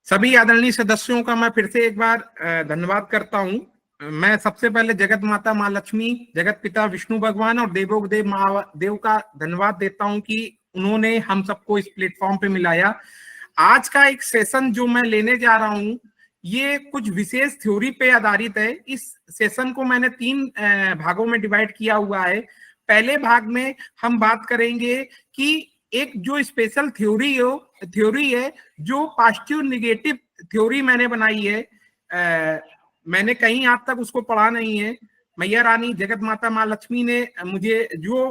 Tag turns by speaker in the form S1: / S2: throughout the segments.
S1: सभी आदरणीय सदस्यों का मैं फिर से एक बार धन्यवाद करता हूं। मैं सबसे पहले जगत माता माँ लक्ष्मी, जगत पिता विष्णु भगवान और देवोदेव महादेव का धन्यवाद देता हूं कि उन्होंने हम सबको इस प्लेटफॉर्म पे मिलाया। आज का एक सेशन जो मैं लेने जा रहा हूं ये कुछ विशेष थ्योरी पे आधारित है। इस सेशन को मैंने 3 भागों में डिवाइड किया हुआ है। पहले भाग में हम बात करेंगे कि एक जो स्पेशल थ्योरी है जो पॉजिटिव नेगेटिव थ्योरी मैंने बनाई है। मैंने कहीं आज तक उसको पढ़ा नहीं है। मैया रानी जगत माता माँ लक्ष्मी ने मुझे जो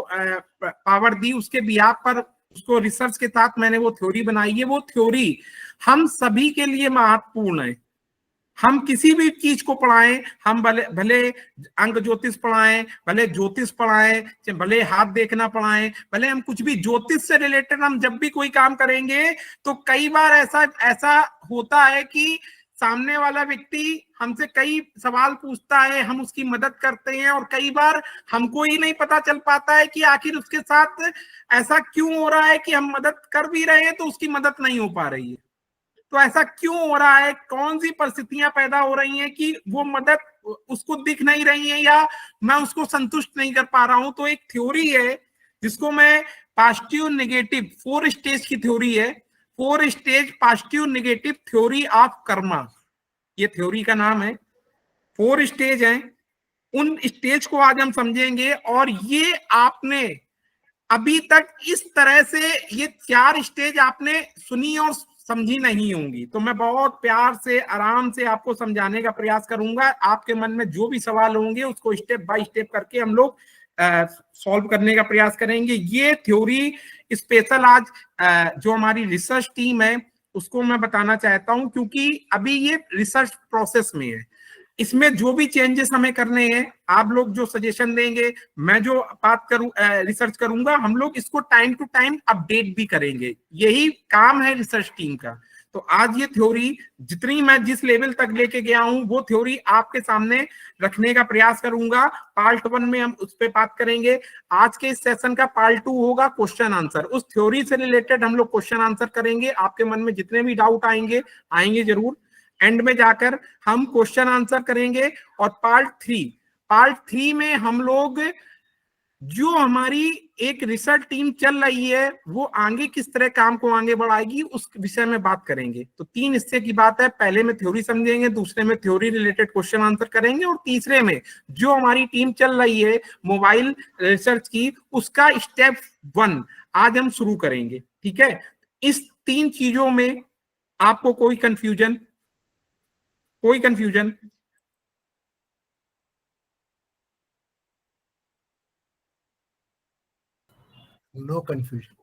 S1: पावर दी उसके बिहाफ पर उसको रिसर्च के साथ मैंने वो थ्योरी बनाई है। वो थ्योरी हम सभी के लिए महत्वपूर्ण है। हम किसी भी चीज को पढ़ाएं, हम भले भले अंक ज्योतिष पढ़ाएं, भले ज्योतिष पढ़ाएं, भले हाथ देखना पढ़ाएं, भले हम कुछ भी ज्योतिष से रिलेटेड हम जब भी कोई काम करेंगे तो कई बार ऐसा ऐसा होता है कि सामने वाला व्यक्ति हमसे कई सवाल पूछता है, हम उसकी मदद करते हैं और कई बार हमको ही नहीं पता चल पाता है कि आखिर उसके साथ ऐसा क्यों हो रहा है कि हम मदद कर भी रहे हैं तो उसकी मदद नहीं हो पा रही है। तो ऐसा क्यों हो रहा है, कौन सी परिस्थितियां पैदा हो रही हैं कि वो मदद उसको दिख नहीं रही है या मैं उसको संतुष्ट नहीं कर पा रहा हूं। तो एक थ्योरी है जिसको मैं पॉजिटिव नेगेटिव 4 स्टेज की थ्योरी है, 4 stage positive negative theory of Karma, ये थ्योरी का नाम है। 4 स्टेज हैं, उन स्टेज को आज हम समझेंगे। और ये आपने अभी तक इस तरह से ये 4 स्टेज आपने सुनी और समझी नहीं होंगी। तो मैं बहुत प्यार से आराम से आपको समझाने का प्रयास करूंगा। आपके मन में जो भी सवाल होंगे उसको स्टेप बाय स्टेप करके हम लोग सॉल्व करने का प्रयास करेंगे। ये थ्योरी स्पेशल आज जो हमारी रिसर्च टीम है उसको मैं बताना चाहता हूं, क्योंकि अभी ये रिसर्च प्रोसेस में है। इसमें जो भी चेंजेस हमें करने हैं, आप लोग जो सजेशन देंगे, मैं जो बात करूं रिसर्च करूंगा, हम लोग इसको टाइम टू टाइम अपडेट भी करेंगे। यही काम है रिसर्च टीम का। तो आज ये थ्योरी जितनी मैं जिस लेवल तक लेके गया हूं वो थ्योरी आपके सामने रखने का प्रयास करूंगा। पार्ट 1 में हम उस पर बात करेंगे। आज के इस सेशन का पार्ट 2 होगा क्वेश्चन आंसर। उस थ्योरी से रिलेटेड हम लोग क्वेश्चन आंसर करेंगे। आपके मन में जितने भी डाउट आएंगे जरूर। एंड में जाकर हम क्वेश्चन आंसर करेंगे। और पार्ट थ्री में हम लोग जो हमारी एक रिसर्च टीम चल रही है वो आगे किस तरह काम को आगे बढ़ाएगी उस विषय में बात करेंगे। तो 3 हिस्से की बात है। पहले में थ्योरी समझेंगे, दूसरे में थ्योरी रिलेटेड क्वेश्चन आंसर करेंगे और तीसरे में जो हमारी टीम चल रही है मोबाइल रिसर्च की उसका स्टेप 1 आज हम शुरू करेंगे। ठीक है, इस 3 चीजों में आपको कोई कंफ्यूजन?
S2: No confusion.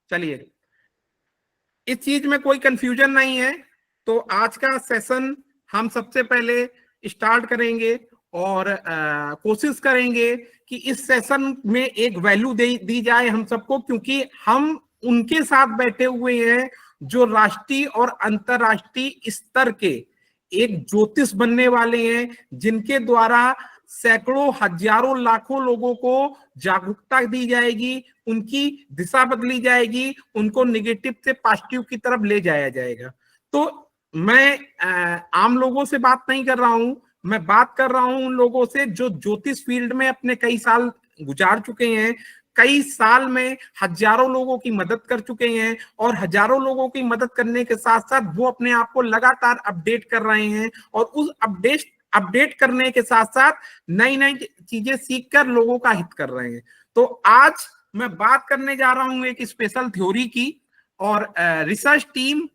S1: चलिए, इस चीज में कोई कंफ्यूजन नहीं है। तो आज का सेशन हम सबसे पहले स्टार्ट करेंगे और कोशिश करेंगे कि इस सेशन में एक वैल्यू दी जाए हम सबको, क्योंकि हम उनके साथ बैठे हुए हैं जो राष्ट्रीय और अंतरराष्ट्रीय स्तर के एक ज्योतिष बनने वाले हैं, जिनके द्वारा सैकड़ों हजारों लाखों लोगों को जागरूकता दी जाएगी, उनकी दिशा बदली जाएगी, उनको निगेटिव से पॉजिटिव की तरफ ले जाया जाएगा। तो मैं आम लोगों से बात नहीं कर रहा हूं, मैं बात कर रहा हूं उन लोगों से जो ज्योतिष फील्ड में अपने कई साल गुजार चुके हैं, कई साल में हजारों लोगों की मदद कर चुके हैं और हजारों लोगों की मदद करने के साथ साथ वो अपने आप को लगातार अपडेट कर रहे हैं और उस अपडेट करने के साथ साथ नई नई चीजें सीखकर लोगों का हित कर रहे हैं। तो आज मैं बात करने जा रहा हूं एक स्पेशल थ्योरी की। और रिसर्च टीम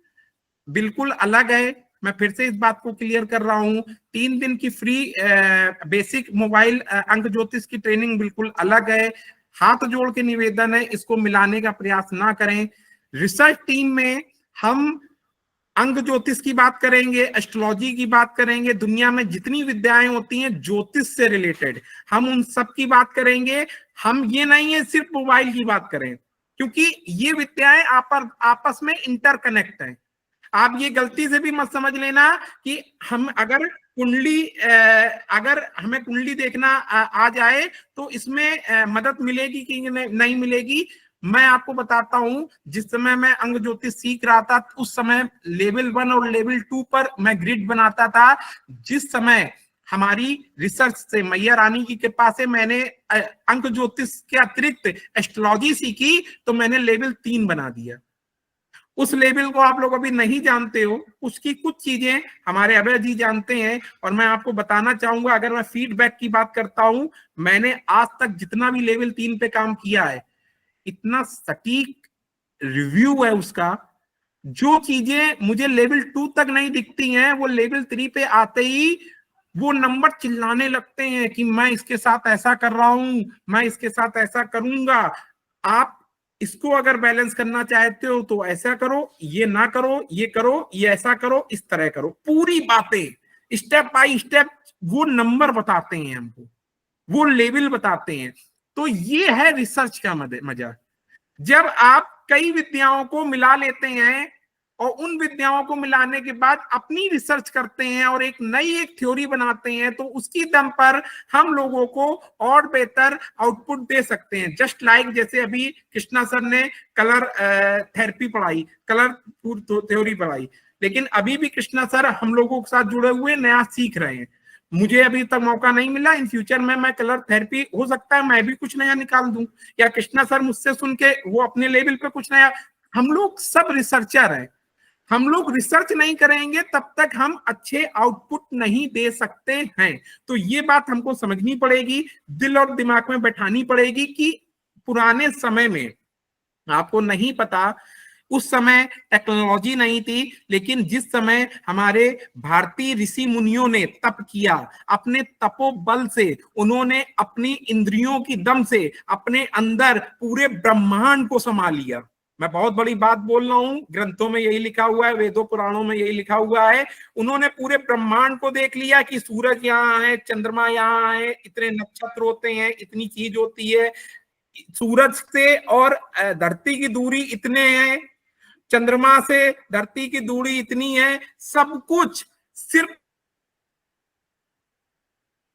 S1: बिल्कुल अलग है। मैं फिर से इस बात को क्लियर कर रहा हूं, 3 दिन की फ्री बेसिक मोबाइल अंक ज्योतिष की ट्रेनिंग बिल्कुल अलग है। हाथ जोड़ के निवेदन है, इसको मिलाने का प्रयास ना करें। रिसर्च टीम में हम अंक ज्योतिष की बात करेंगे, एस्ट्रोलॉजी की बात करेंगे, दुनिया में जितनी विद्याएं होती हैं ज्योतिष से रिलेटेड हम उन सब की बात करेंगे। हम ये नहीं है सिर्फ मोबाइल की बात करें, क्योंकि ये विद्याएं आपस में इंटरकनेक्ट हैं। आप ये गलती से भी मत समझ लेना कि हम अगर हमें कुंडली देखना आ जाए तो इसमें मदद मिलेगी कि नहीं मिलेगी। मैं आपको बताता हूं, जिस समय मैं अंग ज्योतिष सीख रहा था उस समय लेवल 1 और लेवल 2 पर मैं ग्रिड बनाता था। जिस समय हमारी रिसर्च से, मैया रानी की कृपा से मैंने अंक ज्योतिष के अतिरिक्त एस्ट्रोलॉजी सीखी, तो मैंने लेवल 3 बना दिया। उस लेवल को आप लोग अभी नहीं जानते हो, उसकी कुछ चीजें हमारे अभय जी जानते हैं। और मैं आपको बताना चाहूंगा, अगर मैं फीडबैक की बात करता हूं, मैंने आज तक जितना भी लेवल 3 पे काम किया है, इतना सटीक रिव्यू है उसका। जो चीजें मुझे लेवल 2 तक नहीं दिखती हैं, वो लेवल 3 पे आते ही वो नंबर चिल्लाने लगते हैं कि मैं इसके साथ ऐसा कर रहा हूं, मैं इसके साथ ऐसा करूंगा। आप इसको अगर बैलेंस करना चाहते हो तो ऐसा करो, ये ना करो, ये करो, ये ऐसा करो, इस तरह करो। पूरी बातें स्टेप बाय स्टेप वो नंबर बताते हैं हमको, वो लेवल बताते हैं। तो ये है रिसर्च का मजा। जब आप कई विद्याओं को मिला लेते हैं और उन विद्याओं को मिलाने के बाद अपनी रिसर्च करते हैं और एक थ्योरी बनाते हैं, तो उसकी दम पर हम लोगों को और बेहतर आउटपुट दे सकते हैं। जस्ट लाइक जैसे अभी कृष्णा सर ने कलर थेरेपी पढ़ाई, कलर थ्योरी पढ़ाई, लेकिन अभी भी कृष्णा सर हम लोगों के साथ जुड़े हुए नया सीख रहे हैं। मुझे अभी तक मौका नहीं मिला, इन फ्यूचर में मैं कलर थेरेपी हो सकता है मैं भी कुछ नया निकाल दूं, या कृष्णा सर मुझसे सुन के वो अपने लेवल पे कुछ नया। हम लोग सब रिसर्चर हैं, हम लोग रिसर्च नहीं करेंगे तब तक हम अच्छे आउटपुट नहीं दे सकते हैं। तो ये बात हमको समझनी पड़ेगी, दिल और दिमाग में बैठानी पड़ेगी कि पुराने समय में, आपको नहीं पता, उस समय टेक्नोलॉजी नहीं थी, लेकिन जिस समय हमारे भारतीय ऋषि मुनियों ने तप किया, अपने तपोबल से उन्होंने अपनी इंद्रियों की दम से अपने अंदर पूरे ब्रह्मांड को समा लिया। मैं बहुत बड़ी बात बोल रहा हूं, ग्रंथों में यही लिखा हुआ है, वेदों पुराणों में यही लिखा हुआ है। उन्होंने पूरे ब्रह्मांड को देख लिया कि सूरज यहाँ है, चंद्रमा यहाँ है, इतने नक्षत्र होते हैं, इतनी चीज होती है, सूरज से और धरती की दूरी इतने हैं, चंद्रमा से धरती की दूरी इतनी है, सब कुछ सिर्फ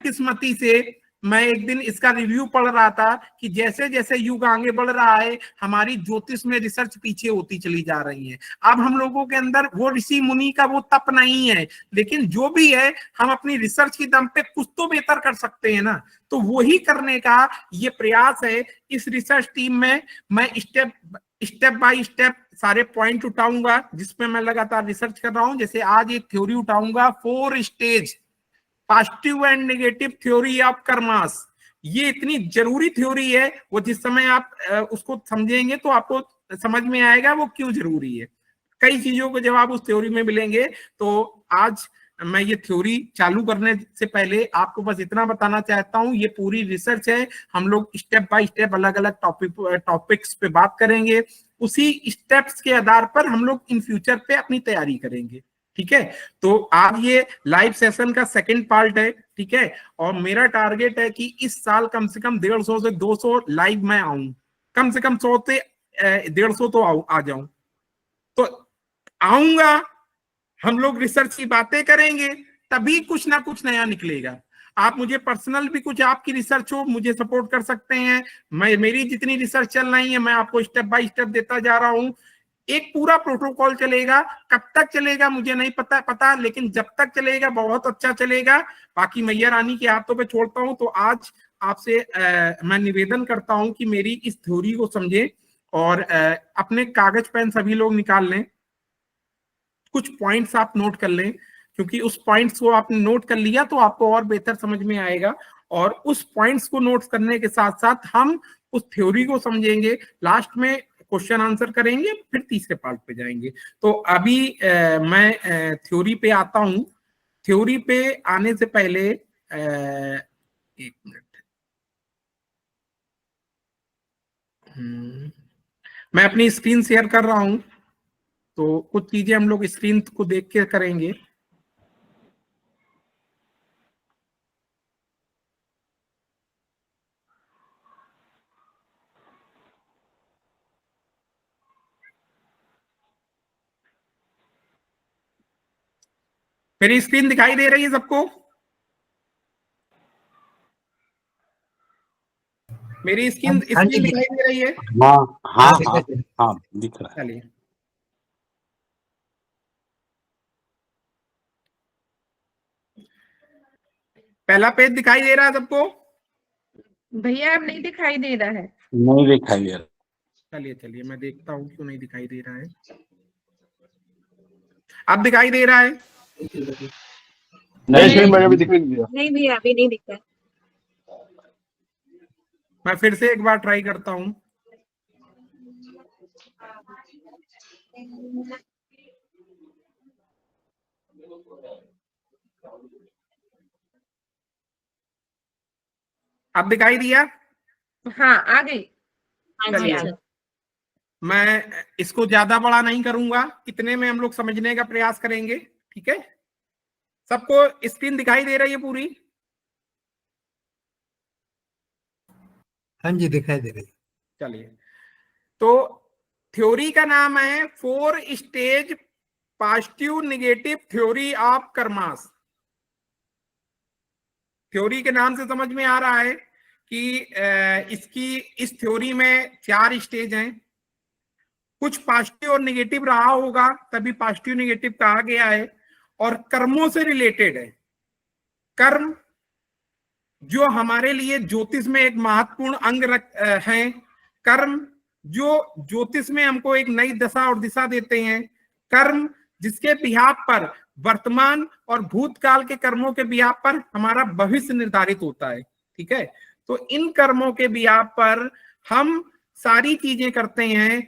S1: किस्मती से। मैं एक दिन इसका रिव्यू पढ़ रहा था कि जैसे जैसे युग आगे बढ़ रहा है, हमारी ज्योतिष में रिसर्च पीछे होती चली जा रही है। अब हम लोगों के अंदर वो ऋषि मुनि का वो तप नहीं है, लेकिन जो भी है हम अपनी रिसर्च की दम पे कुछ तो बेहतर कर सकते हैं ना। तो वही करने का ये प्रयास है इस रिसर्च टीम में। मैं स्टेप बाय स्टेप सारे पॉइंट उठाऊंगा जिसमें मैं लगातार रिसर्च कर रहा हूं। जैसे आज एक थ्योरी उठाऊंगा, 4 stage positive and negative theory of karmas. ये इतनी जरूरी थ्योरी है, वो जिस समय आप उसको समझेंगे तो आपको समझ में आएगा वो क्यों जरूरी है। कई चीजों को जब आप उस थ्योरी में मिलेंगे, तो आज मैं ये थ्योरी चालू करने से पहले आपको बस इतना बताना चाहता हूं, ये पूरी रिसर्च है। हम लोग स्टेप बाय स्टेप अलग अलग टॉपिक्स पे बात करेंगे, उसी स्टेप्स के आधार पर हम लोग इन फ्यूचर पे अपनी तैयारी करेंगे। ठीक है, तो आज ये लाइव सेशन का सेकंड पार्ट है। ठीक है, और मेरा टारगेट है कि इस साल कम से कम 150 से 200 लाइव में आऊं, कम से कम 100 से 150 तो आ जाऊं। तो आऊंगा, हम लोग रिसर्च की बातें करेंगे, तभी कुछ ना कुछ नया निकलेगा। आप मुझे पर्सनल भी कुछ आपकी रिसर्च हो, मुझे सपोर्ट कर सकते हैं। मैं, मेरी जितनी रिसर्च चल रही है, मैं आपको स्टेप बाय स्टेप देता जा रहा हूं। एक पूरा प्रोटोकॉल चलेगा, कब तक चलेगा मुझे नहीं पता, लेकिन जब तक चलेगा बहुत अच्छा चलेगा। बाकी मैया रानी के हाथों पे छोड़ता हूं। तो आज आपसे मैं निवेदन करता हूं कि मेरी इस थ्योरी को समझें और अपने कागज पेन सभी लोग निकाल लें, कुछ पॉइंट्स आप नोट कर लें, क्योंकि उस पॉइंट्स को आपने नोट कर लिया तो आपको और बेहतर समझ में आएगा। और उस पॉइंट्स को नोट करने के साथ साथ हम उस थ्योरी को समझेंगे, लास्ट में क्वेश्चन आंसर करेंगे, फिर तीसरे पार्ट पे जाएंगे। तो अभी मैं थ्योरी पे आता हूं। थ्योरी पे आने से पहले एक मिनट, मैं अपनी स्क्रीन शेयर कर रहा हूं, तो कुछ चीजें हम लोग स्क्रीन को देख के करेंगे। मेरी स्क्रीन दिखाई दे रही है सबको? मेरी स्क्रीन
S2: हाँ जी,
S1: स्क्रीन दिखाई दे रही है?
S3: हाँ हाँ
S2: हाँ,
S3: हाँ
S2: दिखाई दे रहा है।
S3: हाँ दिख रहा है।
S1: चलिए, पहला पेज दिखाई दे रहा है सबको?
S4: भैया अब नहीं दिखाई दे रहा है।
S3: नहीं दिखाई दे रहा।
S1: चलिए चलिए, मैं देखता हूँ क्यों नहीं दिखाई दे रहा है। अब दिखाई दे रहा है?
S3: नहीं
S5: मैंने अभी दिख नहीं दिया।
S4: नहीं भैया अभी नहीं दिखता।
S1: मैं फिर से एक बार ट्राई करता हूँ। अब दिखाई दिया?
S4: हाँ आ गई।
S1: चलिए, मैं इसको ज्यादा बड़ा नहीं करूंगा, इतने में हम लोग समझने का प्रयास करेंगे। ठीक है, सबको स्क्रीन दिखाई दे रही है पूरी?
S2: हाँ जी, दिखाई दे रही है।
S1: चलिए, तो थ्योरी का नाम है 4 stage positive negative theory of karmas. Theory के नाम से समझ में आ रहा है कि इस थ्योरी में 4 स्टेज हैं। कुछ पॉजिटिव और नेगेटिव रहा होगा, तभी पॉजिटिव नेगेटिव कहा गया है, और कर्मों से रिलेटेड है। कर्म जो हमारे लिए ज्योतिष में एक महत्वपूर्ण अंग है, कर्म जो ज्योतिष में हमको एक नई दशा और दिशा देते हैं, कर्म जिसके बिहाफ पर वर्तमान और भूतकाल के कर्मों के बिहाफ पर हमारा भविष्य निर्धारित होता है। ठीक है, तो इन कर्मों के बिहाफ पर हम सारी चीजें करते हैं,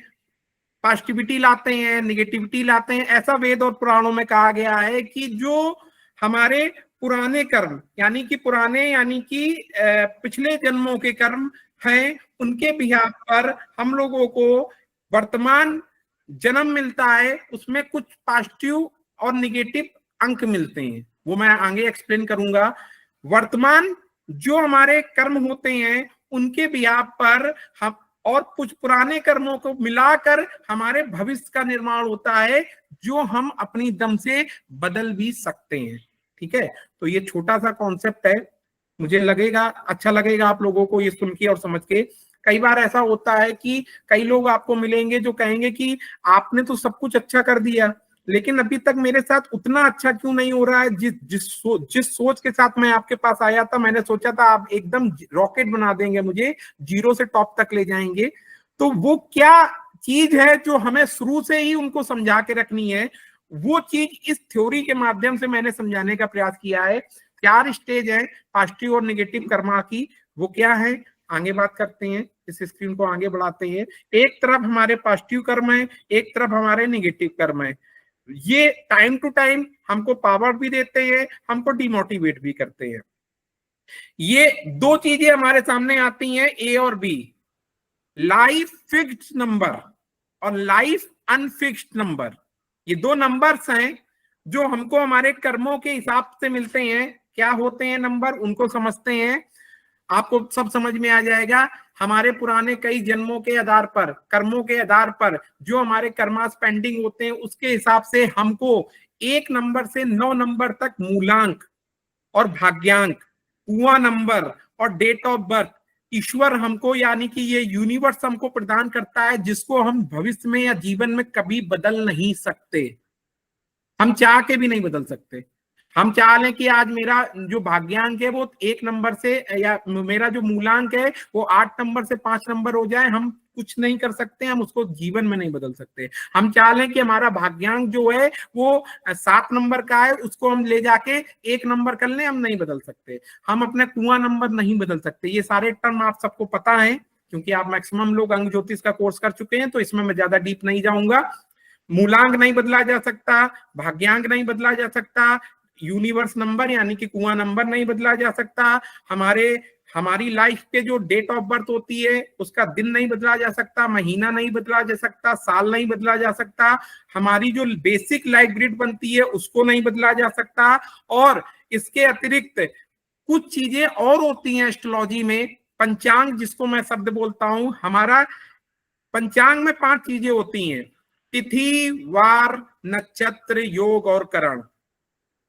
S1: पॉजिटिविटी लाते हैं, निगेटिविटी लाते हैं। ऐसा वेद और पुराणों में कहा गया है कि जो हमारे पुराने कर्म यानी कि पिछले जन्मों के कर्म हैं, उनके बिहाफ पर हम लोगों को वर्तमान जन्म मिलता है, उसमें कुछ पॉजिटिव और निगेटिव अंक मिलते हैं। वो मैं आगे एक्सप्लेन करूंगा। वर्तमान जो हमारे कर्म होते हैं उनके बिहाफ पर हम और कुछ पुराने कर्मों को मिलाकर हमारे भविष्य का निर्माण होता है, जो हम अपनी दम से बदल भी सकते हैं। ठीक है, तो ये छोटा सा कॉन्सेप्ट है, मुझे लगेगा अच्छा लगेगा आप लोगों को ये सुन के और समझ के। कई बार ऐसा होता है कि कई लोग आपको मिलेंगे जो कहेंगे कि आपने तो सब कुछ अच्छा कर दिया, लेकिन अभी तक मेरे साथ उतना अच्छा क्यों नहीं हो रहा है जिस सोच के साथ मैं आपके पास आया था। मैंने सोचा था आप एकदम रॉकेट बना देंगे, मुझे जीरो से टॉप तक ले जाएंगे। तो वो क्या चीज है जो हमें शुरू से ही उनको समझा के रखनी है, वो चीज इस थ्योरी के माध्यम से मैंने समझाने का प्रयास किया है। 4 स्टेज है पॉजिटिव और नेगेटिव कर्मा की, वो क्या है आगे बात करते हैं। इस स्क्रीन को आगे बढ़ाते हैं। एक तरफ हमारे पॉजिटिव कर्म है, एक तरफ हमारे नेगेटिव कर्म है। ये टाइम टू टाइम हमको पावर भी देते हैं, हमको डिमोटिवेट भी करते हैं। ये 2 चीजें हमारे सामने आती हैं, ए और बी, लाइफ फिक्स्ड नंबर और लाइफ अनफिक्स्ड नंबर। ये 2 नंबर्स हैं जो हमको हमारे कर्मों के हिसाब से मिलते हैं। क्या होते हैं नंबर, उनको समझते हैं, आपको सब समझ में आ जाएगा। हमारे पुराने कई जन्मों के आधार पर, कर्मों के आधार पर जो हमारे कर्मास पेंडिंग होते हैं, उसके हिसाब से हमको 1 नंबर से 9 नंबर तक मूलांक और भाग्यांक, कुआं नंबर और डेट ऑफ बर्थ ईश्वर हमको यानी कि ये यूनिवर्स हमको प्रदान करता है, जिसको हम भविष्य में या जीवन में कभी बदल नहीं सकते। हम चाह के भी नहीं बदल सकते। हम चाह लें कि आज मेरा जो भाग्यांक है वो 1 नंबर से, या मेरा जो मूलांक है वो 8 नंबर से 5 नंबर हो जाए, हम कुछ नहीं कर सकते, हम उसको जीवन में नहीं बदल सकते। हम चाह लें कि हमारा भाग्यांक जो है वो 7 नंबर का है, उसको हम ले जाके 1 नंबर कर लें, हम नहीं बदल सकते। हम अपने कुआं नंबर नहीं बदल सकते। ये सारे टर्म आप सबको पता है, क्योंकि आप मैक्सिमम लोग अंग ज्योतिष का कोर्स कर चुके हैं, तो इसमें मैं ज्यादा डीप नहीं जाऊंगा। मूलांक नहीं बदला जा सकता, भाग्यांक नहीं बदला जा सकता, यूनिवर्स नंबर यानी कि कुआं नंबर नहीं बदला जा सकता, हमारी लाइफ के जो डेट ऑफ बर्थ होती है उसका दिन नहीं बदला जा सकता, महीना नहीं बदला जा सकता, साल नहीं बदला जा सकता, हमारी जो बेसिक लाइफ ग्रिड बनती है उसको नहीं बदला जा सकता। और इसके अतिरिक्त कुछ चीजें और होती हैं एस्ट्रोलॉजी में, पंचांग जिसको मैं शब्द बोलता हूं, हमारा पंचांग में 5 चीजें होती हैं, तिथि, वार, नक्षत्र, योग और करण।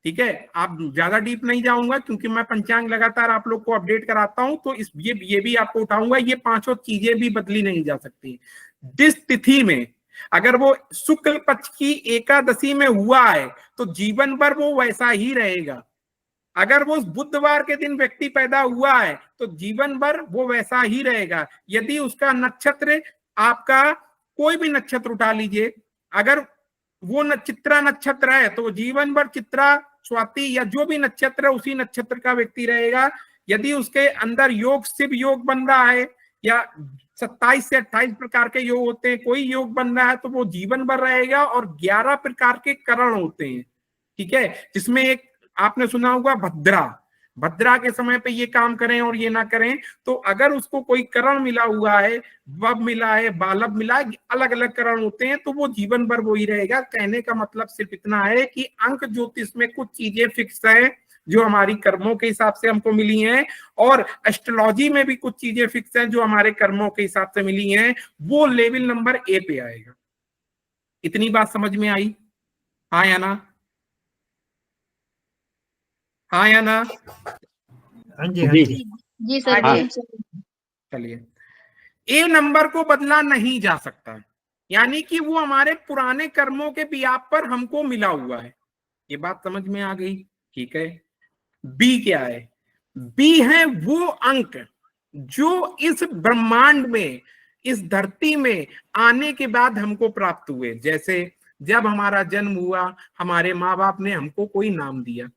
S1: ठीक है, आप ज्यादा डीप नहीं जाऊंगा क्योंकि मैं पंचांग लगातार आप लोग को अपडेट कराता हूं, तो इस ये भी आपको उठाऊंगा। ये पांचों चीजें भी बदली नहीं जा सकती। जिस तिथि में अगर वो शुक्ल पक्ष की एकादशी में हुआ है तो जीवन भर वो वैसा ही रहेगा। अगर वो बुधवार के दिन व्यक्ति पैदा हुआ है तो जीवन भर वो वैसा ही रहेगा। यदि उसका नक्षत्र, आपका कोई भी नक्षत्र उठा लीजिए, अगर वो चित्रा नक्षत्र है तो जीवन भर चित्रा, स्वाति या जो भी नक्षत्र है उसी नक्षत्र का व्यक्ति रहेगा। यदि उसके अंदर योग, शिव योग बन रहा है या 27 से 28 प्रकार के योग होते हैं, कोई योग बन रहा है तो वो जीवन भर रहेगा। और 11 प्रकार के करण होते हैं, ठीक है, जिसमें एक आपने सुना होगा भद्रा के समय पे ये काम करें और ये ना करें। तो अगर उसको कोई करण मिला हुआ है, वब मिला है, बालव मिला है, अलग अलग करण होते हैं, तो वो जीवन भर वो ही रहेगा। कहने का मतलब सिर्फ इतना है कि अंक ज्योतिष में कुछ चीजें फिक्स है जो हमारी कर्मों के हिसाब से हमको मिली हैं, और एस्ट्रोलॉजी में भी कुछ चीजें फिक्स हैं जो हमारे कर्मों के हिसाब से मिली हैं। वो लेवल नंबर ए पे आएगा। इतनी बात समझ में आई? हाँ या ना? हाँ या ना?
S2: हाँ जी, हाँ जी।
S4: जी सर
S3: हाँ।
S4: जी।
S1: चलिए, ए नंबर को बदला नहीं जा सकता, यानी कि वो हमारे पुराने कर्मों के बियाप पर हमको मिला हुआ है। ये बात समझ में आ गई? ठीक है। बी क्या है? बी है वो अंक जो इस ब्रह्मांड में, इस धरती में आने के बाद हमको प्राप्त हुए। जैसे जब हमारा जन्म हुआ, हमारे माँ बाप ने हमको कोई नाम दिया,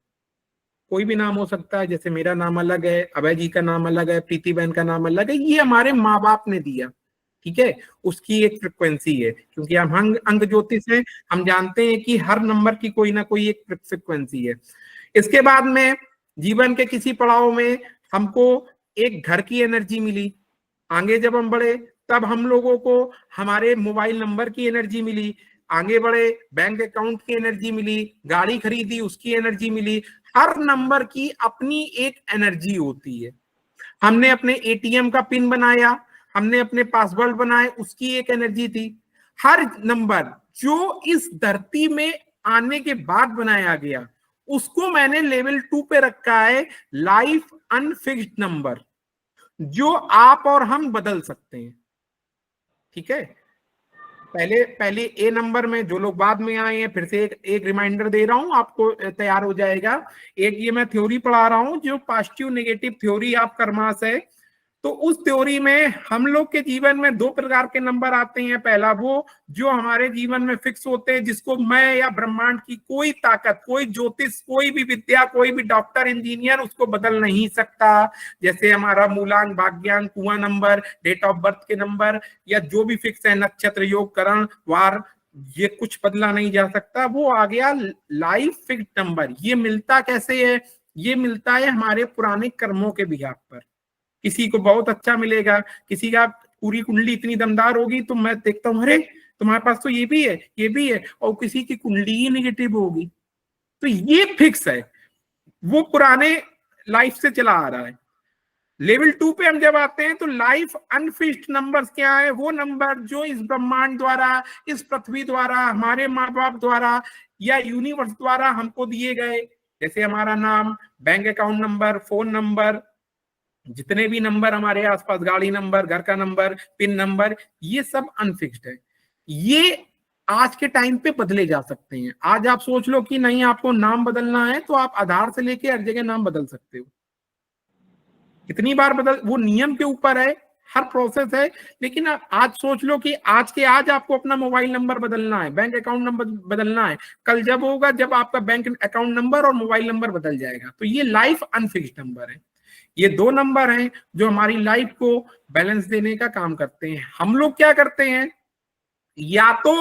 S1: कोई भी नाम हो सकता है, जैसे मेरा नाम अलग है, अभय जी का नाम अलग है, प्रीति बहन का नाम अलग है, ये हमारे माँ बाप ने दिया, ठीक है। उसकी एक फ्रिक्वेंसी है, क्योंकि हम अंक ज्योतिष हैं, हम जानते हैं कि हर नंबर की कोई ना कोई एक फ्रिक्वेंसी है। इसके बाद में जीवन के किसी पड़ाव में हमको एक घर की एनर्जी मिली, आगे जब हम बढ़े तब हम लोगों को हमारे मोबाइल नंबर की एनर्जी मिली, आगे बढ़े बैंक अकाउंट की एनर्जी मिली, गाड़ी खरीदी उसकी एनर्जी मिली। हर नंबर की अपनी एक एनर्जी होती है। हमने अपने एटीएम का पिन बनाया, हमने अपने पासवर्ड बनाए, उसकी एक एनर्जी थी। हर नंबर जो इस धरती में आने के बाद बनाया गया, उसको मैंने लेवल 2 पे रखा है, लाइफ अनफिक्स्ड नंबर, जो आप और हम बदल सकते हैं, ठीक है। पहले ए नंबर में जो लोग बाद में आए हैं, फिर से एक रिमाइंडर दे रहा हूं, आपको तैयार हो जाएगा। एक ये मैं थ्योरी पढ़ा रहा हूं जो positive negative theory of karmas है। तो उस थ्योरी में हम लोग के जीवन में 2 प्रकार के नंबर आते हैं। पहला वो जो हमारे जीवन में फिक्स होते हैं, जिसको मैं या ब्रह्मांड की कोई ताकत, कोई ज्योतिष, कोई भी विद्या, कोई भी डॉक्टर, इंजीनियर उसको बदल नहीं सकता। जैसे हमारा मूलांक, भाग्यांक, कुआं नंबर, डेट ऑफ बर्थ के नंबर, या जो भी फिक्स है, नक्षत्र, योग, करण, वार, ये कुछ बदला नहीं जा सकता। वो आ गया लाइफ फिक्स्ड नंबर। ये मिलता कैसे है? ये मिलता है हमारे पुराने कर्मों के बिहाफ पर। किसी को बहुत अच्छा मिलेगा, किसी का पूरी कुंडली इतनी दमदार होगी तो मैं देखता हूं, अरे तुम्हारे पास तो ये भी है, ये भी है, और किसी की कुंडली ही नेगेटिव होगी। तो ये फिक्स है, वो पुराने लाइफ से चला आ रहा है। लेवल 2 पे हम जब आते हैं तो लाइफ अनफिक्स्ड नंबर्स क्या है? वो नंबर जो इस ब्रह्मांड द्वारा, इस पृथ्वी द्वारा, हमारे माँ बाप द्वारा या यूनिवर्स द्वारा हमको दिए गए। जैसे हमारा नाम, bank account number, phone number, जितने भी नंबर हमारे आसपास, गाड़ी नंबर, घर का नंबर, पिन नंबर, ये सब अनफिक्स्ड है। ये आज के टाइम पे बदले जा सकते हैं। आज आप सोच लो कि नहीं आपको नाम बदलना है तो आप आधार से लेके हर जगह नाम बदल सकते हो। कितनी बार बदल, वो नियम के ऊपर है, हर प्रोसेस है। लेकिन आज सोच लो कि आज के आज आपको अपना मोबाइल नंबर बदलना है, बैंक अकाउंट नंबर बदलना है। कल जब होगा जब आपका बैंक अकाउंट नंबर और मोबाइल नंबर बदल जाएगा। तो ये लाइफ अनफिक्स्ड नंबर है। ये 2 नंबर हैं जो हमारी लाइफ को बैलेंस देने का काम करते हैं। हम लोग क्या करते हैं, या तो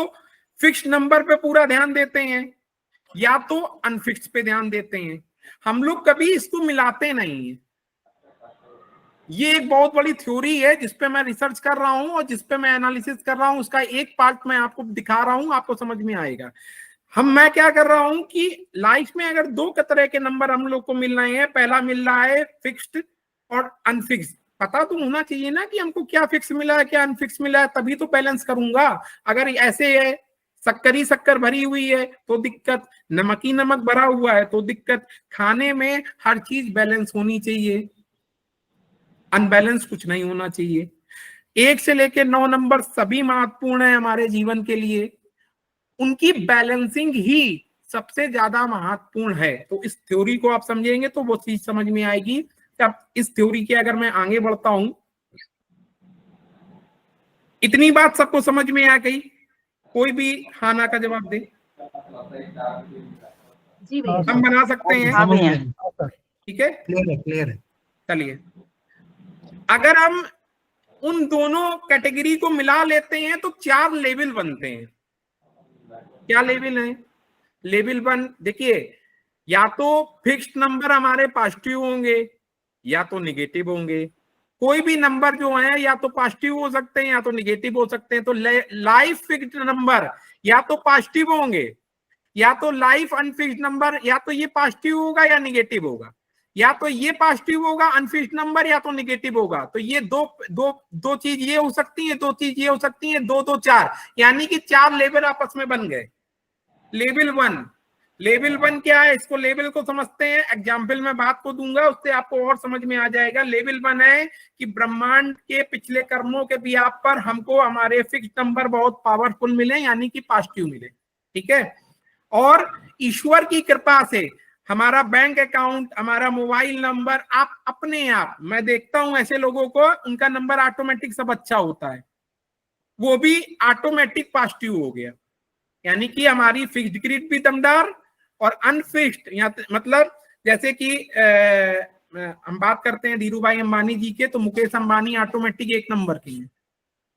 S1: फिक्स्ड नंबर पे पूरा ध्यान देते हैं या तो अनफिक्स्ड पे ध्यान देते हैं। हम लोग कभी इसको मिलाते नहीं है। ये एक बहुत बड़ी थ्योरी है जिसपे मैं रिसर्च कर रहा हूं और जिसपे मैं एनालिसिस कर रहा हूं। उसका एक पार्ट मैं आपको दिखा रहा हूं, आपको समझ में आएगा। मैं क्या कर रहा हूं कि लाइफ में अगर 2 तरह के नंबर हम लोग को मिल रहे हैं, पहला मिल रहा है फिक्स्ड और अनफिक्स्ड। पता तो होना चाहिए ना कि हमको क्या फिक्स मिला है, क्या अनफिक्स मिला है, तभी तो बैलेंस करूंगा। अगर ऐसे है शक्कर ही शक्कर भरी हुई है तो दिक्कत, नमक ही नमक भरा हुआ है तो दिक्कत। खाने में हर चीज बैलेंस होनी चाहिए, अनबैलेंस कुछ नहीं होना चाहिए। 1 से लेकर 9 नंबर सभी महत्वपूर्ण है हमारे जीवन के लिए, उनकी बैलेंसिंग ही सबसे ज्यादा महत्वपूर्ण है। तो इस थ्योरी को आप समझेंगे तो वो चीज समझ में आएगी। अब इस थ्योरी के अगर मैं आगे बढ़ता हूं, इतनी बात सबको समझ में आ गई? कोई भी हाँ ना का जवाब दे।
S4: जी भैया।
S1: हम बना सकते हैं,
S2: हाँ भैया,
S1: ठीक है?
S2: क्लियर है।
S1: चलिए, अगर हम उन दोनों कैटेगरी को मिला लेते हैं तो 4 लेवल बनते हैं। क्या लेवल है? लेवल 1 देखिए, या तो फिक्स्ड नंबर हमारे पॉजिटिव होंगे या तो निगेटिव होंगे। कोई भी नंबर जो है या तो पॉजिटिव हो सकते हैं या तो निगेटिव हो सकते हैं। तो लाइफ फिक्स्ड नंबर या तो पॉजिटिव होंगे या तो लाइफ अनफिक्स्ड नंबर या तो ये पॉजिटिव होगा या निगेटिव होगा, या तो ये पॉजिटिव होगा अनफिक्स्ड नंबर या तो निगेटिव होगा। तो ये दो चीज ये हो सकती है, 2 चीज ये हो सकती है, 2 2 4, यानी कि 4 लेवल आपस में बन गए। लेवल 1, लेवल 1 क्या है? इसको लेवल को समझते हैं, एग्जाम्पल में बात को दूंगा उससे आपको और समझ में आ जाएगा। लेवल 1 है कि ब्रह्मांड के पिछले कर्मों के बिहाफ पर हमको हमारे फिक्स नंबर बहुत पावरफुल मिले, यानी कि पॉजिटिव मिले, ठीक है? और ईश्वर की कृपा से हमारा बैंक अकाउंट, हमारा मोबाइल नंबर, आप अपने आप, मैं देखता हूं ऐसे लोगों को, उनका नंबर ऑटोमेटिक सब अच्छा होता है, वो भी ऑटोमेटिक पॉजिटिव हो गया। यानी कि हमारी फिक्स्ड ग्रिड भी दमदार और अनफिक्स्ड, या मतलब जैसे कि हम बात करते हैं धीरू भाई अंबानी जी के, तो मुकेश अंबानी ऑटोमेटिक 1 नंबर के हैं।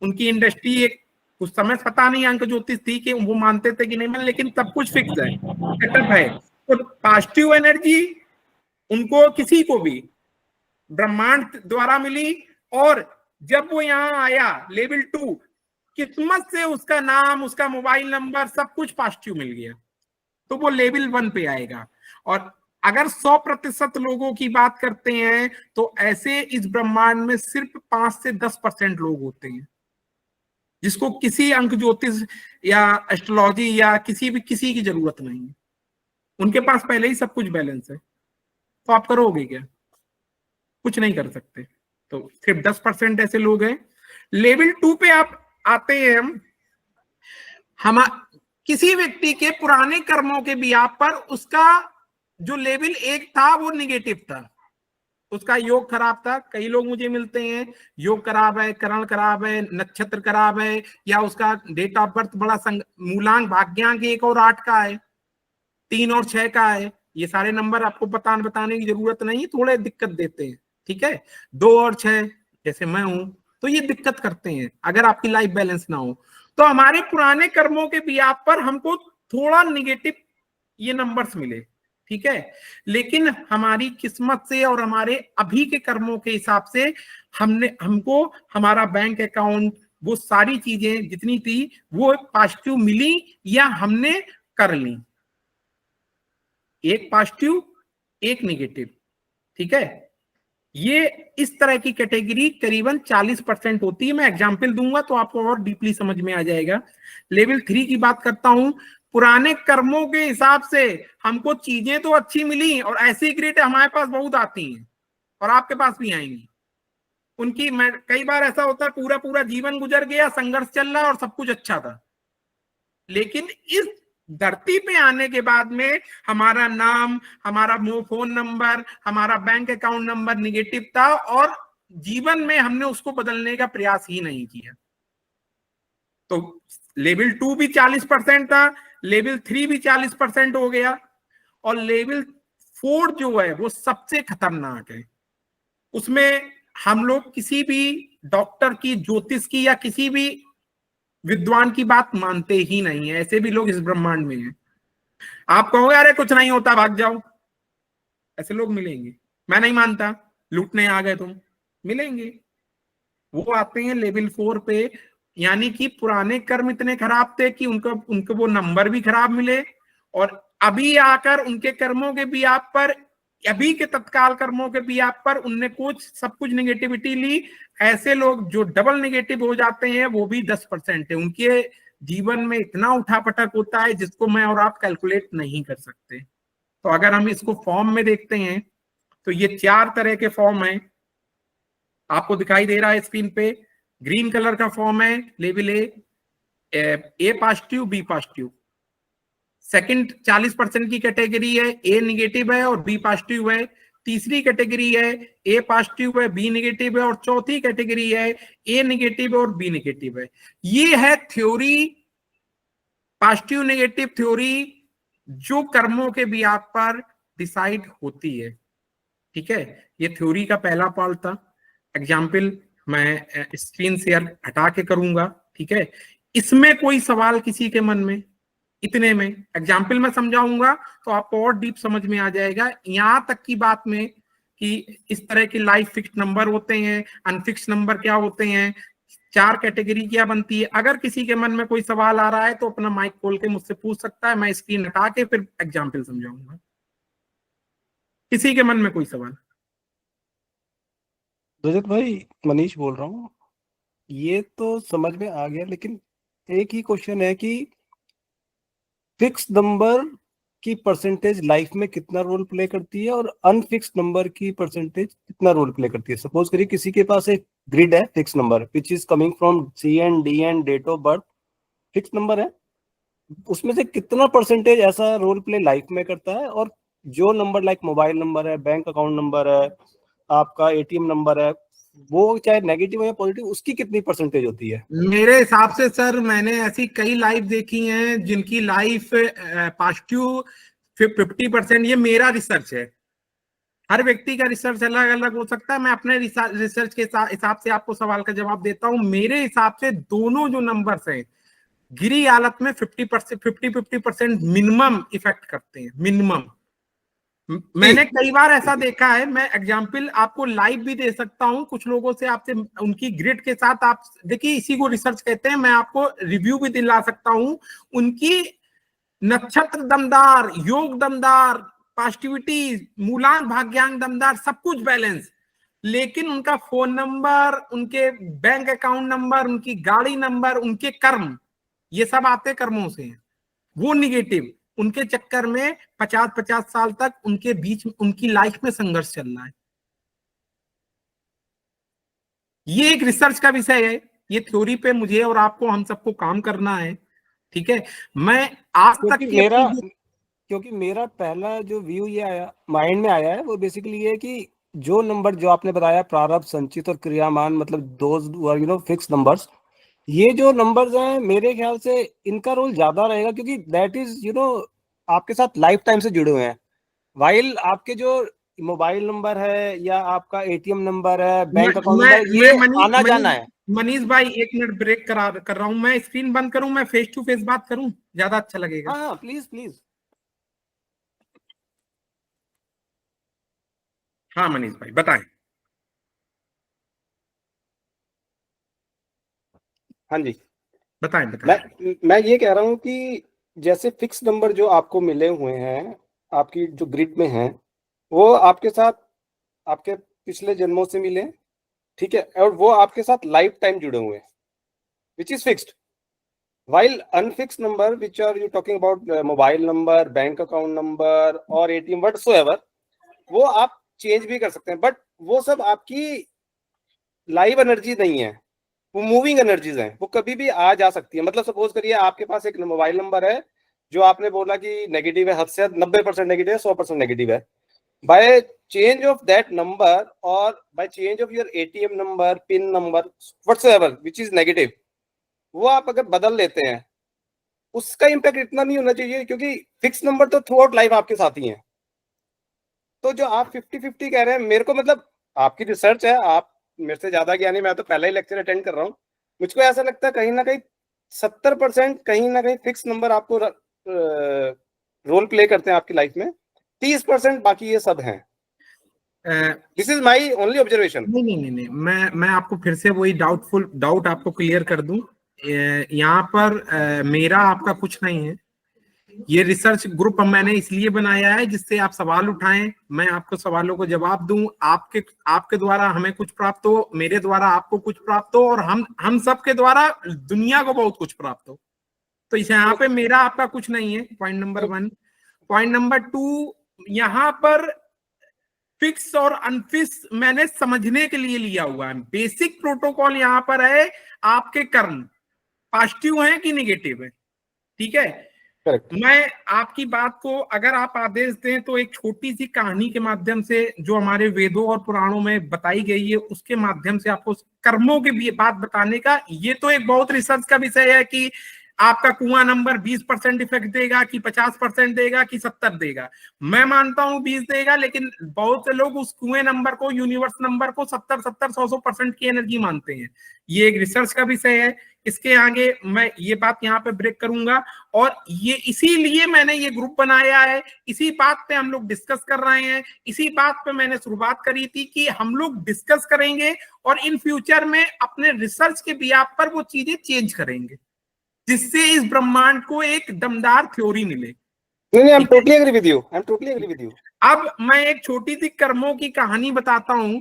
S1: उनकी इंडस्ट्री एक कुछ समय पता नहीं अंक ज्योतिष थी कि वो मानते थे कि नहीं, लेकिन सब कुछ फिक्स है, सेटअप है। तो पॉजिटिव एनर्जी उनको किसी को भी ब्रह्मांड द्वारा मिली, और जब वो यहाँ आया लेवल 2, किस्मत से उसका नाम, उसका मोबाइल नंबर, सब कुछ पॉजिटिव मिल गया, तो वो लेवल 1 पे आएगा। और अगर 100% लोगों की बात करते हैं तो ऐसे इस ब्रह्मांड में सिर्फ 5 से 10% लोग होते हैं जिसको किसी अंक ज्योतिष या एस्ट्रोलॉजी या किसी की जरूरत नहीं है। उनके पास पहले ही सब कुछ बैलेंस है, तो आप करोगे क्या? कुछ नहीं कर सकते। तो सिर्फ 10% ऐसे लोग हैं। लेवल 2 पे आप आते हैं, हम किसी व्यक्ति के पुराने कर्मों के बिहाफ पर उसका जो लेवल 1 था वो निगेटिव था, उसका योग खराब था। कई लोग मुझे मिलते हैं, योग खराब है, करण खराब है, नक्षत्र खराब है, या उसका डेट ऑफ बर्थ बड़ा मूलांक भाग्यांक 1 और 8 का है, 3 और 6 का है। ये सारे नंबर आपको बताने की जरूरत नहीं, थोड़े दिक्कत देते हैं, ठीक है? 2 और 6 जैसे मैं हूं तो ये दिक्कत करते हैं अगर आपकी लाइफ बैलेंस ना हो। तो हमारे पुराने कर्मों के बिहाफ पर हमको थोड़ा निगेटिव ये नंबर्स मिले, ठीक है? लेकिन हमारी किस्मत से और हमारे अभी के कर्मों के हिसाब से हमको हमारा बैंक अकाउंट, वो सारी चीजें जितनी थी वो पॉजिटिव मिली या हमने कर ली। 1 पॉजिटिव 1 निगेटिव, ठीक है? ये इस तरह की कैटेगरी करीबन 40% होती है। मैं एग्जाम्पल दूंगा तो आपको और डीपली समझ में आ जाएगा। लेवल 3 की बात करता हूं, पुराने कर्मों के हिसाब से हमको चीजें तो अच्छी मिली और ऐसी ग्रेड हमारे पास बहुत आती हैं और आपके पास भी आएंगी। उनकी कई बार ऐसा होता है पूरा जीवन गुजर गया, संघर्ष चल रहा और सब कुछ अच्छा था, लेकिन इस धरती पे आने के बाद में हमारा नाम, हमारा फोन नंबर, हमारा बैंक अकाउंट नंबर निगेटिव था और जीवन में हमने उसको बदलने का प्रयास ही नहीं किया। तो लेवल 2 भी 40% था, लेवल 3 भी 40% हो गया, और लेवल 4 जो है वो सबसे खतरनाक है। उसमें हम लोग किसी भी डॉक्टर की, ज्योतिष की या किसी भी विद्वान की बात मानते ही नहीं है। ऐसे भी लोग इस ब्रह्मांड में हैं। आप कहोगे अरे कुछ नहीं होता, भाग जाओ, ऐसे लोग मिलेंगे। मैं नहीं मानता, लूटने आ गए तुम, मिलेंगे। वो आते हैं लेवल 4 पे, यानी कि पुराने कर्म इतने खराब थे कि उनको वो नंबर भी खराब मिले, और अभी आकर उनके कर्मों के बिहाफ पर अभी के तत्काल कर्मों के भी आप पर उनने कुछ सब कुछ निगेटिविटी ली। ऐसे लोग जो डबल निगेटिव हो जाते हैं वो भी 10% है। उनके जीवन में इतना उठापटक होता है जिसको मैं और आप कैलकुलेट नहीं कर सकते। तो अगर हम इसको फॉर्म में देखते हैं तो ये 4 तरह के फॉर्म हैं, आपको दिखाई दे रहा है स्क्रीन पे। ग्रीन कलर का फॉर्म है level A positive, B positive. Second 40% की कैटेगरी है, ए निगेटिव है और बी पॉजिटिव है। तीसरी कैटेगरी है ए पॉजिटिव है, बी निगेटिव है। और चौथी कैटेगरी है ए निगेटिव और बी निगेटिव है। ये है थ्योरी, पॉजिटिव नेगेटिव थ्योरी, जो कर्मों के बिहाफ पर डिसाइड होती है। ठीक है, ये थ्योरी का पहला पार्ट था। एग्जाम्पल मैं स्क्रीन शेयर हटा के करूंगा। ठीक है, इसमें कोई सवाल किसी के मन में, इतने में एग्जाम्पल में समझाऊंगा तो आपको और डीप समझ में आ जाएगा। यहां तक की बात में कि इस तरह के लाइफ फिक्स नंबर होते हैं, अनफिक्स नंबर क्या होते हैं, 4 कैटेगरी क्या बनती है। अगर किसी के मन में कोई सवाल आ रहा है तो अपना माइक खोल के मुझसे पूछ सकता है, मैं स्क्रीन हटा के फिर एग्जाम्पल समझाऊंगा। किसी के मन में कोई सवाल?
S5: रजत भाई, मनीष बोल रहा हूँ। ये तो समझ में आ गया, लेकिन एक ही क्वेश्चन है कि फिक्स नंबर की परसेंटेज लाइफ में कितना रोल प्ले करती है और अनफिक्स नंबर की परसेंटेज कितना रोल प्ले करती है। सपोज करिए किसी के पास एक ग्रिड है fix number which is coming from CN DN date of birth, fix number है, उसमें से कितना परसेंटेज ऐसा रोल प्ले लाइफ में करता है। और जो नंबर लाइक मोबाइल नंबर है, बैंक अकाउंट नंबर है, आपका ATM नंबर है, वो चाहे नेगेटिव या पॉजिटिव, उसकी कितनी परसेंटेज होती है?
S1: मेरे हिसाब से सर मैंने ऐसी कई लाइफ देखी हैं जिनकी लाइफ पॉजिटिव 50%। ये मेरा रिसर्च है, हर व्यक्ति का रिसर्च अलग अलग हो सकता है। मैं अपने रिसर्च के हिसाब से आपको सवाल का जवाब देता हूं। मेरे हिसाब से दोनों जो नंबर्स हैं गिरी हालत में 50% मिनिमम इफेक्ट करते हैं, मिनिमम। मैंने कई बार ऐसा देखा है, मैं एग्जाम्पल आपको लाइव भी दे सकता हूं। कुछ लोगों से आपसे उनकी ग्रिड के साथ आप देखिए, इसी को रिसर्च कहते हैं। मैं आपको रिव्यू भी दिला सकता हूं। उनकी नक्षत्र दमदार, योग दमदार, पॉजिटिविटी, मूलांक भाग्यांक दमदार, सब कुछ बैलेंस, लेकिन उनका फोन नंबर, उनके बैंक अकाउंट नंबर, उनकी गाड़ी नंबर, उनके कर्म, ये सब आते कर्मों से हैं, वो निगेटिव। उनके चक्कर में 50-50 साल तक उनके बीच उनकी लाइफ में संघर्ष चल रहा है। ये एक रिसर्च का विषय है। ये थ्योरी पे मुझे और आपको, हम सबको काम करना है। ठीक है, मैं आज तक
S5: क्योंकि मेरा पहला जो व्यू ये आया, माइंड में आया है, वो बेसिकली ये कि जो नंबर जो आपने बताया, प्रारब्ध, संचित और क्रियामान, मतलब दोज फिक्स नंबर्स, ये जो नंबर्स हैं मेरे ख्याल से इनका रोल ज्यादा रहेगा, क्योंकि दैट इज आपके साथ लाइफ टाइम से जुड़े हुए हैं। वाइल आपके जो मोबाइल नंबर है या आपका ATM नंबर है, बैंक अकाउंट नंबर, ये आना जाना है।
S1: मनीष भाई 1 मिनट ब्रेक कर रहा हूं, मैं स्क्रीन बंद करूं, मैं फेस टू फेस बात करूं, ज्यादा अच्छा लगेगा।
S5: हाँ प्लीज प्लीज।
S1: हाँ मनीष भाई बताएं।
S5: हाँ जी
S1: बताएं बताएं।
S5: मैं ये कह रहा हूँ कि जैसे फिक्स नंबर जो आपको मिले हुए हैं आपकी जो ग्रिड में हैं, वो आपके साथ आपके पिछले जन्मों से मिले, ठीक है, और वो आपके साथ लाइफ टाइम जुड़े हुए हैं, which is fixed. While unfix number which are you talking about mobile number, bank account number और ATM व्हाटसोएवर, वो आप चेंज भी कर सकते हैं, बट वो सब आपकी लाइव एनर्जी नहीं है, वो मूविंग एनर्जीज हैं, वो कभी भी आ जा सकती है। मतलब सपोज करिए आपके पास एक मोबाइल नंबर है जो आपने बोला कि नेगेटिव है, हद से 90% नेगेटिव है, 100% नेगेटिव है। By change of that number और by change of your ATM number, pin number, whatsoever which is negative, वो आप अगर बदल लेते हैं, उसका इंपैक्ट इतना नहीं होना चाहिए, क्योंकि फिक्स नंबर तो थ्रू आउट लाइफ आपके साथ ही है। तो जो आप 50-50 कह रहे हैं, मेरे को मतलब आपकी रिसर्च है, आप मेरे से ज्यादा ज्ञानी, मैं तो पहला ही लेक्चर अटेंड कर रहा हूँ, मुझको ऐसा लगता है कहीं ना कहीं 70% कहीं ना कहीं फिक्स नंबर आपको रोल प्ले करते हैं आपकी लाइफ में, 30% बाकी ये सब हैं। This is my only observation.
S1: नहीं, मैं आपको फिर से वही डाउट आपको क्लियर कर दूं। यहाँ पर मेरा आपका कुछ नहीं है। ये रिसर्च ग्रुप मैंने इसलिए बनाया है जिससे आप सवाल उठाएं, मैं आपको सवालों को जवाब दूं, आपके द्वारा हमें कुछ प्राप्त हो, मेरे द्वारा आपको कुछ प्राप्त हो, और हम सब के द्वारा दुनिया को बहुत कुछ प्राप्त हो। तो इस यहाँ पे मेरा आपका कुछ नहीं है, पॉइंट नंबर 1। पॉइंट नंबर 2, यहाँ पर फिक्स और अनफिक्स मैंने समझने के लिए लिया हुआ है। बेसिक प्रोटोकॉल यहाँ पर है, आपके कर्म पॉजिटिव है कि निगेटिव है, ठीक है।
S5: करेक्ट।
S1: मैं आपकी बात को अगर आप आदेश दें तो एक छोटी सी कहानी के माध्यम से जो हमारे वेदों और पुराणों में बताई गई है उसके माध्यम से आपको कर्मों की भी बात बताने का, ये तो एक बहुत रिसर्च का विषय है कि आपका कुआं नंबर 20% इफेक्ट देगा कि 50% देगा कि 70 देगा। मैं मानता हूं 20 देगा, लेकिन बहुत से लोग उस कुएं नंबर को, यूनिवर्स नंबर को 70-100% की एनर्जी मानते हैं। ये एक रिसर्च का विषय है, इसके आगे मैं ये बात यहाँ पे ब्रेक करूंगा, और ये इसीलिए मैंने ये ग्रुप बनाया है, इसी बात पे हम लोग डिस्कस कर रहे हैं। इसी बात पे मैंने शुरुआत करी थी कि हम लोग डिस्कस करेंगे और इन फ्यूचर में अपने रिसर्च के बिहाफ पर वो चीजें चेंज करेंगे, जिससे इस ब्रह्मांड को एक दमदार थ्योरी मिले।
S5: नहीं, I am totally agree with you, I am totally agree with you.
S1: अब मैं एक छोटी सी कर्मों की कहानी बताता हूं,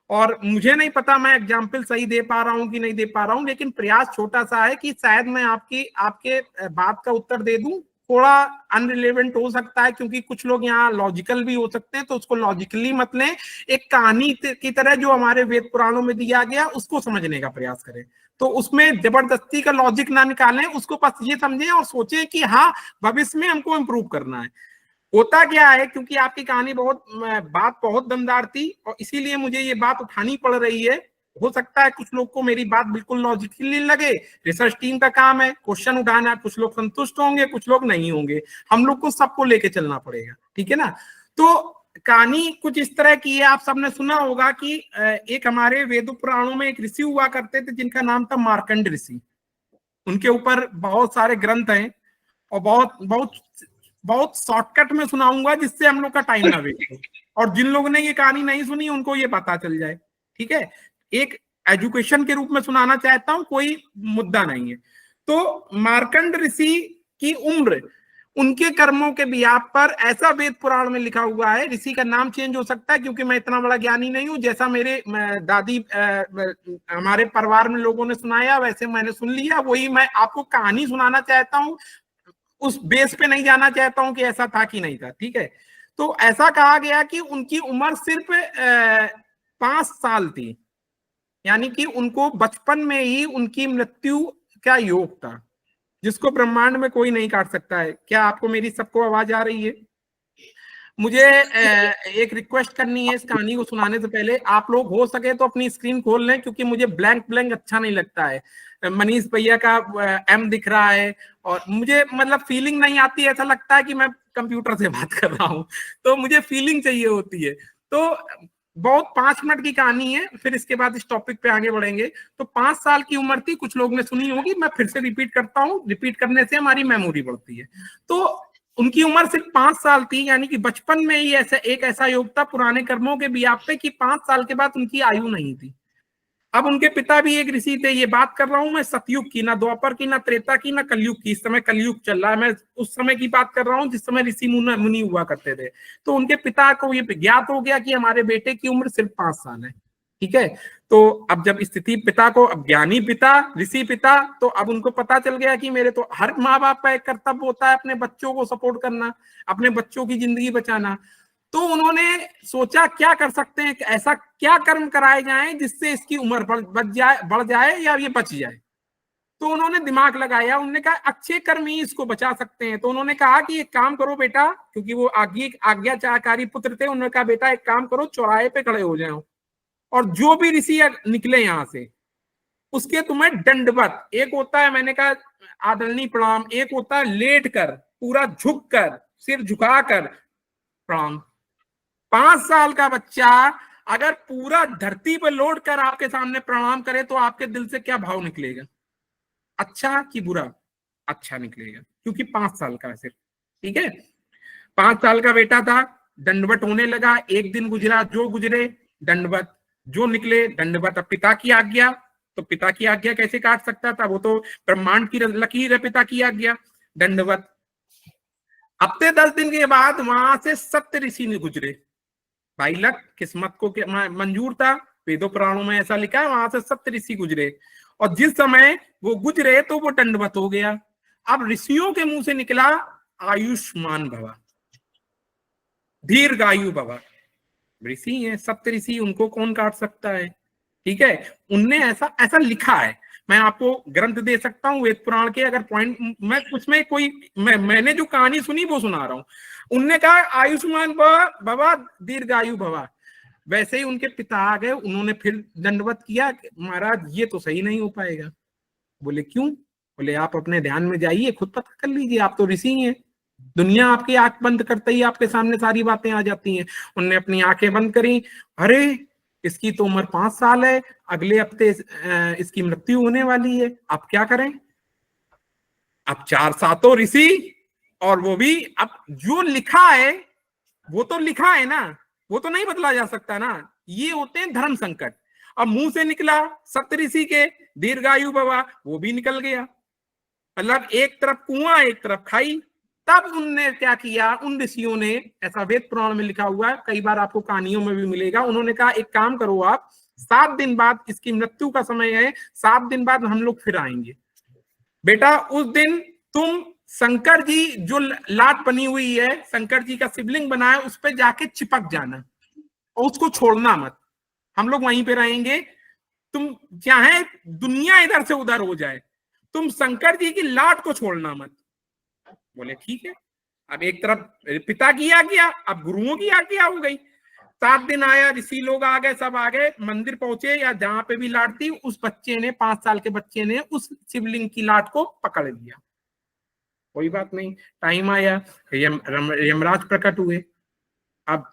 S1: और मुझे नहीं पता मैं एग्जाम्पल सही दे पा रहा हूं कि नहीं दे पा रहा हूं, लेकिन प्रयास छोटा सा है कि शायद मैं आपके बात का उत्तर दे दूं। थोड़ा अनरिलेवेंट हो सकता है क्योंकि कुछ लोग यहाँ लॉजिकल भी हो सकते हैं, तो उसको लॉजिकली मत लें, एक कहानी की तरह जो हमारे वेद पुराणों में दिया गया उसको समझने का प्रयास करें। तो उसमें जबरदस्ती का लॉजिक ना निकालें, उसको बस ये समझें और सोचें कि हाँ भविष्य में हमको इम्प्रूव करना है। होता क्या है, क्योंकि आपकी कहानी बात बहुत दमदार थी और इसीलिए मुझे ये बात उठानी पड़ रही है। हो सकता है कुछ लोग को मेरी बात बिल्कुल लॉजिकली लगे, रिसर्च टीम का काम है क्वेश्चन उठाना, कुछ लोग संतुष्ट होंगे, कुछ लोग नहीं होंगे, हम लोग को सबको लेके चलना पड़ेगा, ठीक है ना। तो कहानी कुछ इस तरह की है, आप सबने सुना होगा कि एक हमारे वेद पुराणों में एक ऋषि हुआ करते थे जिनका नाम था मार्कंड ऋषि। उनके ऊपर बहुत सारे ग्रंथ हैं और बहुत बहुत बहुत शॉर्टकट में सुनाऊंगा जिससे हम लोग का टाइम ना वेस्ट हो, और जिन लोगों ने ये कहानी नहीं सुनी उनको ये पता चल जाए, ठीक है। एक एजुकेशन के रूप में सुनाना चाहता हूं, कोई मुद्दा नहीं है। तो मार्कंड ऋषि की उम्र उनके कर्मों के बिहाफ पर ऐसा वेद पुराण में लिखा हुआ है, ऋषि का नाम चेंज हो सकता है क्योंकि मैं इतना बड़ा ज्ञानी नहीं हूं, जैसा मेरे दादी हमारे परिवार में लोगों ने सुनाया वैसे मैंने सुन लिया, वही मैं आपको कहानी सुनाना चाहता हूं, उस बेस पे नहीं जाना चाहता हूं कि ऐसा था कि नहीं था, ठीक है। तो ऐसा कहा गया कि उनकी उम्र सिर्फ 5 साल थी, यानी कि उनको बचपन में ही उनकी मृत्यु का योग था, जिसको ब्रह्मांड में कोई नहीं काट सकता है। क्या आपको मेरी सबको आवाज आ रही है? मुझे एक रिक्वेस्ट करनी है, इस कहानी को सुनाने से पहले आप लोग हो सके तो अपनी स्क्रीन खोल लें, क्योंकि मुझे ब्लैंक अच्छा नहीं लगता है। मनीष भैया का एम दिख रहा है और मुझे मतलब फीलिंग नहीं आती, ऐसा लगता है कि मैं कंप्यूटर से बात कर रहा हूं, तो मुझे फीलिंग चाहिए होती है। तो बहुत 5 मिनट की कहानी है, फिर इसके बाद इस टॉपिक पे आगे बढ़ेंगे। तो 5 साल की उम्र थी, कुछ लोग ने सुनी होगी, मैं फिर से रिपीट करता हूँ, रिपीट करने से हमारी मेमोरी बढ़ती है। तो उनकी उम्र सिर्फ 5 साल थी, यानी कि बचपन में ही ऐसा योग था पुराने कर्मों के बिहाफ पे कि 5 साल के बाद उनकी आयु नहीं थी। अब उनके पिता भी एक ऋषि थे, ये बात कर रहा हूं मैं सतयुग की, ना द्वापर की, ना त्रेता की, ना कलयुग की। इस समय कलयुग चल रहा है, मैं उस समय की बात कर रहा हूं जिस समय ऋषि मुनि हुआ करते थे। तो उनके पिता को ये ज्ञात हो गया कि हमारे बेटे की उम्र सिर्फ 5 साल है, ठीक है। तो अब जब स्थिति पिता को, अब ज्ञानी पिता, ऋषि पिता, तो अब उनको पता चल गया कि मेरे तो हर माँ बाप का एक कर्तव्य होता है अपने बच्चों को सपोर्ट करना, अपने बच्चों की जिंदगी बचाना। तो उन्होंने सोचा क्या कर सकते हैं, ऐसा क्या कर्म कराए जाएं जिससे इसकी उम्र बढ़ जाए या ये बच जाए। तो उन्होंने दिमाग लगाया, उन्होंने कहा अच्छे कर्म ही इसको बचा सकते हैं। तो उन्होंने कहा कि एक काम करो बेटा, क्योंकि वो आज्ञाकारी पुत्र थे, उन्होंने कहा बेटा एक काम करो, चौराहे पे खड़े हो जाओ और जो भी ऋषि निकले यहां से उसके तुम्हें दंडवत, एक होता है मैंने कहा आदरणीय प्रणाम, एक होता है लेट कर, पूरा झुक कर, सिर झुकाकर प्रणाम। 5 साल का बच्चा अगर पूरा धरती पर लौट कर आपके सामने प्रणाम करे तो आपके दिल से क्या भाव निकलेगा? अच्छा कि बुरा? अच्छा निकलेगा, क्योंकि 5 साल का है सिर्फ, ठीक है। 5 साल का बेटा था, दंडवत होने लगा। एक दिन गुजरा, जो गुजरे दंडवत, जो निकले दंडवत। अब पिता की आज्ञा, तो पिता की आज्ञा कैसे काट सकता था, वो तो ब्रह्मांड की लकीर है, पिता की आज्ञा, दंडवत। हफ्ते 10 दिन के बाद वहां से 70 ऋषि ने गुजरे। भाई लक किस्मत को मंजूर था, वेदों पुराणों में ऐसा लिखा है, वहां से 70 ऋषि गुजरे। और जिस समय वो गुजरे तो वो दंडवत हो गया। अब ऋषियों के मुंह से निकला आयुष्मान भवा, दीर्घायु भवा। ऋषि हैं, 70 ऋषि, उनको कौन काट सकता है? ठीक है, उनने ऐसा ऐसा लिखा है। मैं आपको ग्रंथ दे सकता हूँ वेद पुराण के, अगर पॉइंट मैं उसमें कोई मैंने जो कहानी सुनी वो सुना रहा हूँ। उनने कहा आयुष्मान भवा दीर्घायु भवा। वैसे ही उनके पिता आ गए, उन्होंने फिर दंडवत किया, महाराज ये तो सही नहीं हो पाएगा। बोले क्यों? बोले आप अपने ध्यान में जाइए, खुद पता कर लीजिए, आप तो ऋषि हैं। दुनिया आपकी आंख बंद करते ही आपके सामने सारी बातें आ जाती हैं। उनने अपनी आंखें बंद करी, अरे इसकी तो उम्र 5 साल है, अगले हफ्ते इसकी मृत्यु होने वाली है, अब क्या करें? अब 4 सातों ऋषि, और वो भी अब जो लिखा है वो तो लिखा है ना, वो तो नहीं बदला जा सकता ना। ये होते हैं धर्म संकट। अब मुंह से निकला 70 ऋषि के दीर्घायु भवा, वो भी निकल गया। मतलब एक तरफ कुआं एक तरफ खाई। तब उनने क्या किया, उन ऋषियों ने, ऐसा वेद पुराण में लिखा हुआ है, कई बार आपको कहानियों में भी मिलेगा, उन्होंने कहा एक काम करो आप, 7 दिन बाद इसकी मृत्यु का समय है, 7 दिन बाद हम लोग फिर आएंगे। बेटा उस दिन तुम शंकर जी जो लाट बनी हुई है, शंकर जी का शिवलिंग बना है, उस पर जाके चिपक जाना और उसको छोड़ना मत। हम लोग वहीं पे रहेंगे। तुम चाहे दुनिया इधर से उधर हो जाए, तुम शंकर जी की लाट को छोड़ना मत। बोले ठीक है। अब एक तरफ पिता की आज्ञा, अब गुरुओं की आज्ञा हो गई। 7 दिन आया, ऋषि लोग आ गए, सब आ गए, मंदिर पहुंचे या जहां पे भी लाट थी, उस बच्चे ने, 5 साल के बच्चे ने उस शिवलिंग की लाट को पकड़ लिया। कोई बात नहीं, टाइम आया, यमराज प्रकट हुए। अब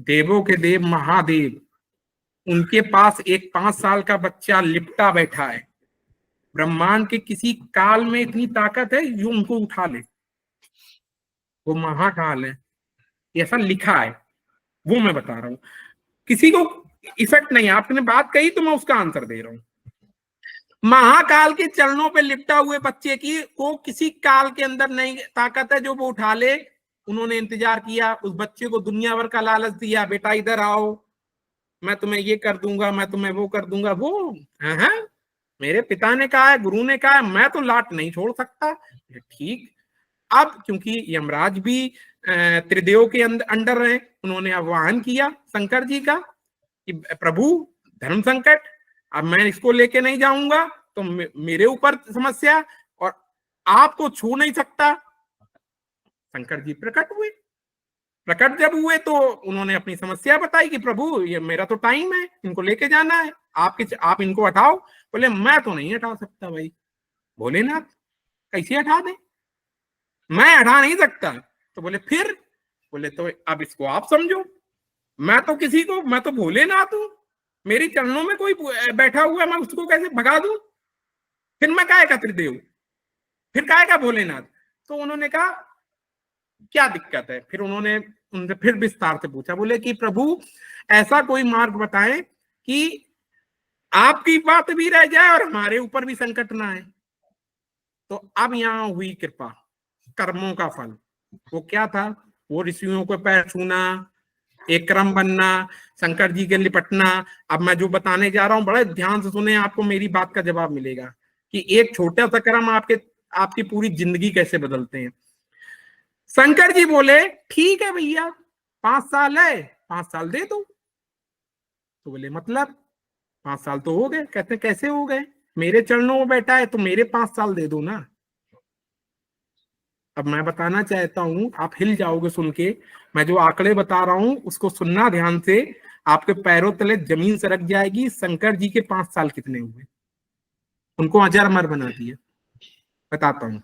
S1: देवों के देव महादेव, उनके पास एक 5 साल का बच्चा लिपटा बैठा है। ब्रह्मांड के किसी काल में इतनी ताकत है जो उनको उठा ले, वो महाकाल है, ऐसा लिखा है, वो मैं बता रहा हूं। किसी को इफेक्ट नहीं, आपने बात कही तो मैं उसका आंसर दे रहा हूं। महाकाल के चरणों पे लिपटा हुए बच्चे की को किसी काल के अंदर नहीं ताकत है जो वो उठा ले। उन्होंने इंतजार किया, उस बच्चे को दुनिया भर का लालच दिया, बेटा इधर आओ, मैं तुम्हें ये कर दूंगा, मैं तुम्हें वो कर दूंगा। वो हाँ, मेरे पिता ने कहा है, गुरु ने कहा है, मैं तो लाट नहीं छोड़ सकता। ठीक। अब क्योंकि यमराज भी त्रिदेव के अंडर रहे, उन्होंने आह्वान किया शंकर जी का कि प्रभु धर्म संकट, अब मैं इसको लेके नहीं जाऊंगा तो मेरे ऊपर समस्या, और आपको छू नहीं सकता। शंकर जी प्रकट हुए। प्रकट जब हुए तो उन्होंने अपनी समस्या बताई कि प्रभु ये मेरा तो टाइम है, इनको लेके जाना है, आप इनको हटाओ। बोले मैं तो नहीं हटा सकता भाई। भोलेनाथ कैसे हटा दे, मैं हटा नहीं सकता। तो बोले फिर? बोले तो अब इसको आप समझो, मैं तो भोलेनाथ हूं, मेरी चरणों में कोई बैठा हुआ है, मैं उसको कैसे भगा दूं? फिर मैं काहे का त्रिदेव, फिर काहे का भोलेनाथ? तो उन्होंने कहा क्या दिक्कत है? फिर उन्होंने उनसे फिर विस्तार से पूछा। बोले कि प्रभु ऐसा कोई मार्ग बताएं कि आपकी बात भी रह जाए और हमारे ऊपर भी संकट ना आए। तो अब यहां हुई कृपा, कर्मों का फल। वो क्या था? वो ऋषियों को पैर छूना, एक क्रम बनना, शंकर जी के लिपटना। अब मैं जो बताने जा रहा हूं बड़े ध्यान से सुने, आपको मेरी बात का जवाब मिलेगा कि एक छोटा सा क्रम आपकी पूरी जिंदगी कैसे बदलते हैं। शंकर जी बोले ठीक है भैया, 5 साल है, 5 साल दे दो। तो बोले मतलब 5 साल तो हो गए। कहते कैसे हो गए? मेरे चरणों में बैठा है तो मेरे 5 साल दे दो ना। अब मैं बताना चाहता हूं, आप हिल जाओगे सुन के। मैं जो आंकड़े बता रहा हूं उसको सुनना ध्यान से, आपके पैरों तले जमीन सरक जाएगी। शंकर जी के 5 साल कितने हुए? उनको अजर अमर बना दिया। बताता हूं।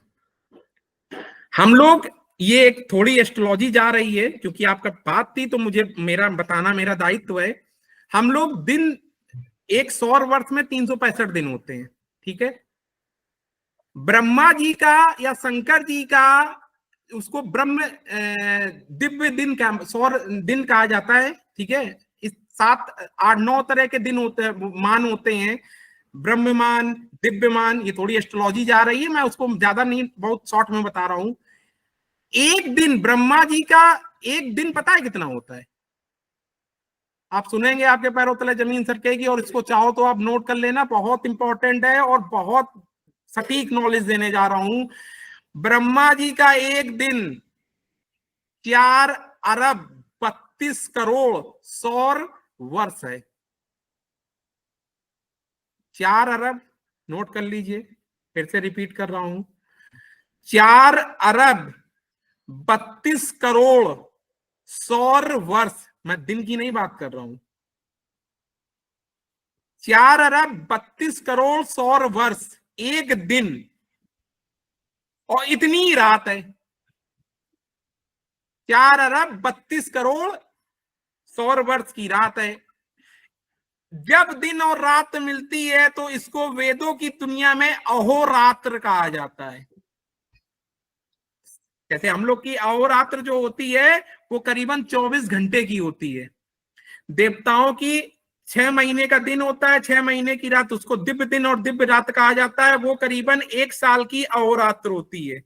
S1: हम लोग, ये एक थोड़ी एस्ट्रोलॉजी जा रही है क्योंकि आपका बात थी तो मुझे मेरा बताना मेरा दायित्व है। हम लोग दिन, एक सौर वर्ष में 365 दिन होते हैं, ठीक है। ब्रह्मा जी का या शंकर जी का, उसको ब्रह्म दिव्य दिन का, सौर दिन कहा जाता है, ठीक है। इस 7, 8, 9 तरह के दिन होते हैं, मान होते हैं, ब्रह्ममान, दिव्यमान। ये थोड़ी एस्ट्रोलॉजी जा रही है, मैं उसको ज्यादा नहीं, बहुत शॉर्ट में बता रहा हूं। एक दिन ब्रह्मा जी का एक दिन पता है कितना होता है? आप सुनेंगे आपके पैरों तले जमीन सरकेगी, और इसको चाहो तो आप नोट कर लेना, बहुत इंपॉर्टेंट है और बहुत सटीक नॉलेज देने जा रहा हूं। ब्रह्मा जी का एक दिन 4,32,करोड़ सौर वर्ष है। 4 अरब, नोट कर लीजिए, फिर से रिपीट कर रहा हूं, 4,32,करोड़ सौर वर्ष, मैं दिन की नहीं बात कर रहा हूं, 4,32,करोड़ सौर वर्ष एक दिन, और इतनी ही रात है। 4,32,करोड़ सौर वर्ष की रात है। जब दिन और रात मिलती है तो इसको वेदों की दुनिया में अहोरात्र कहा जाता है। जैसे हम लोग की अहोरात्र जो होती है वो करीबन 24 घंटे की होती है। देवताओं की 6 महीने का दिन होता है, 6 महीने की रात, उसको दिव्य दिन और दिव्य रात कहा जाता है। वो करीबन 1 साल की अहोरात्र होती है।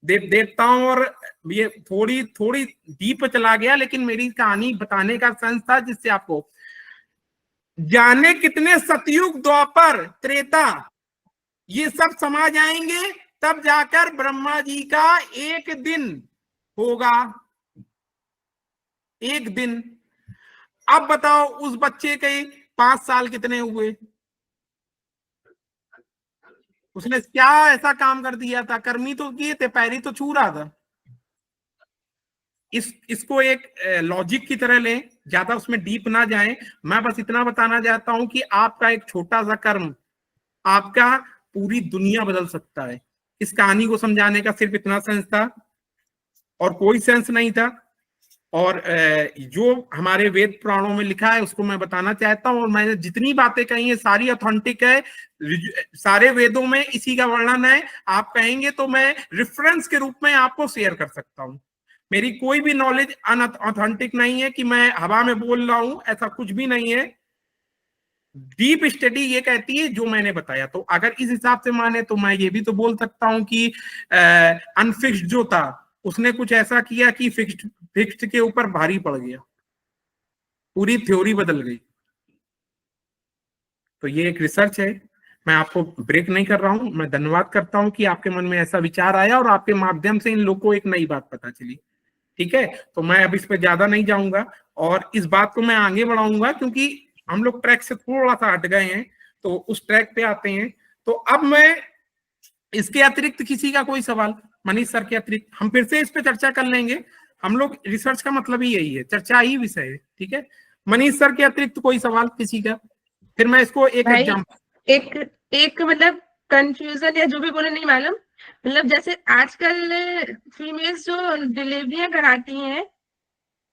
S1: देवताओं, और ये थोड़ी थोड़ी डीप चला गया, लेकिन मेरी कहानी बताने का सेंस था जिससे आपको जाने कितने सतयुग, द्वापर, त्रेता ये सब समा जाएंगे, तब जाकर ब्रह्मा जी का एक दिन होगा। एक दिन। अब बताओ उस बच्चे के 5 साल कितने हुए? उसने क्या ऐसा काम कर दिया था? कर्मी तो किए थे, पैरी तो छू रहा था। इसको एक लॉजिक की तरह लें, ज्यादा उसमें डीप ना जाएं। मैं बस इतना बताना चाहता हूं कि आपका एक छोटा सा कर्म आपका पूरी दुनिया बदल सकता है। इस कहानी को समझाने का सिर्फ इतना सेंस था और कोई सेंस नहीं था। और जो हमारे वेद पुराणों में लिखा है उसको मैं बताना चाहता हूं, और मैंने जितनी बातें कही है सारी ऑथेंटिक है, सारे वेदों में इसी का वर्णन है। आप कहेंगे तो मैं रेफरेंस के रूप में आपको शेयर कर सकता हूं। मेरी कोई भी नॉलेज अनऑथेंटिक नहीं है कि मैं हवा में बोल रहा हूं, ऐसा कुछ भी नहीं है। डीप स्टडी ये कहती है जो मैंने बताया। तो अगर इस हिसाब से माने तो मैं ये भी तो बोल सकता हूं कि अनफिक्स्ड जो था उसने कुछ ऐसा किया कि फिक्स्ड के ऊपर भारी पड़ गया, पूरी थ्योरी बदल गई। तो ये एक रिसर्च है। मैं आपको ब्रेक नहीं कर रहा हूं। मैं धन्यवाद करता हूं कि आपके मन में ऐसा विचार आया और आपके माध्यम से इन लोगों को एक नई बात पता चली। ठीक है, तो मैं अब इस पर ज्यादा नहीं जाऊंगा और इस बात को मैं आगे बढ़ाऊंगा, क्योंकि हम लोग ट्रैक से थोड़ा सा हट गए हैं, तो उस ट्रैक पे आते हैं। तो अब मैं इसके अतिरिक्त किसी का कोई सवाल, मनीष सर के अतिरिक्त हम फिर से इस पे चर्चा कर लेंगे। हम लोग रिसर्च का मतलब ही यही है, चर्चा ही विषय है। ठीक है, मनीष सर के अतिरिक्त कोई सवाल किसी का? फिर मैं इसको एक एग्जाम्पल,
S4: एक मतलब कंफ्यूजन या जो भी बोले नहीं मालूम, मतलब जैसे आजकल फीमेल्स जो डिलीवरियां कराती हैं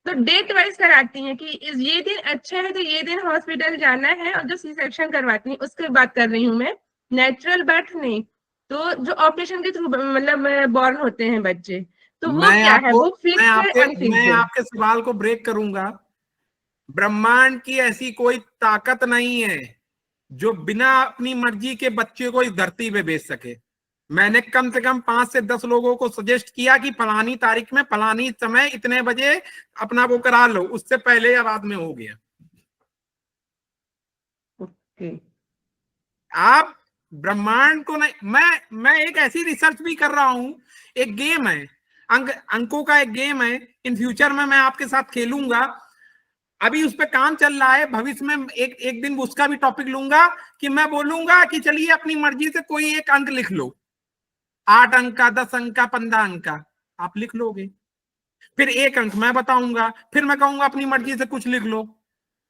S4: तो डेट वाइज कराती हैं कि ये दिन अच्छा है तो ये दिन हॉस्पिटल जाना है, और जो सी सेक्शन करवाती हैं उसकी बात कर रही हूँ मैं, नेचुरल बर्थ नहीं। तो जो ऑपरेशन के थ्रू मतलब बॉर्न होते हैं बच्चे, तो वो क्या है, वो फिक्स है अनफिक्स्ड
S1: मैं
S4: है?
S1: आपके सवाल को ब्रेक करूंगा। ब्रह्मांड की ऐसी कोई ताकत नहीं है जो बिना अपनी मर्जी के बच्चे को इस धरती पे भेज सके। मैंने कम से कम 5 से 10 लोगों को सजेस्ट किया कि फलानी तारीख में फलानी समय इतने बजे अपना वो करा लो, उससे पहले या बाद में हो गया। आप ब्रह्मांड को नहीं, मैं एक ऐसी रिसर्च भी कर रहा हूं, एक गेम है, अंकों का एक गेम है। इन फ्यूचर में मैं आपके साथ खेलूंगा, अभी उस पर काम चल रहा है। भविष्य में एक दिन उसका भी टॉपिक लूंगा कि मैं बोलूंगा कि चलिए अपनी मर्जी से कोई एक अंक लिख लो, 8 अंक का, 10 अंक का, 15 अंक का, आप लिख लोगे। फिर एक अंक मैं बताऊंगा, फिर मैं कहूंगा अपनी मर्जी से कुछ लिख लो,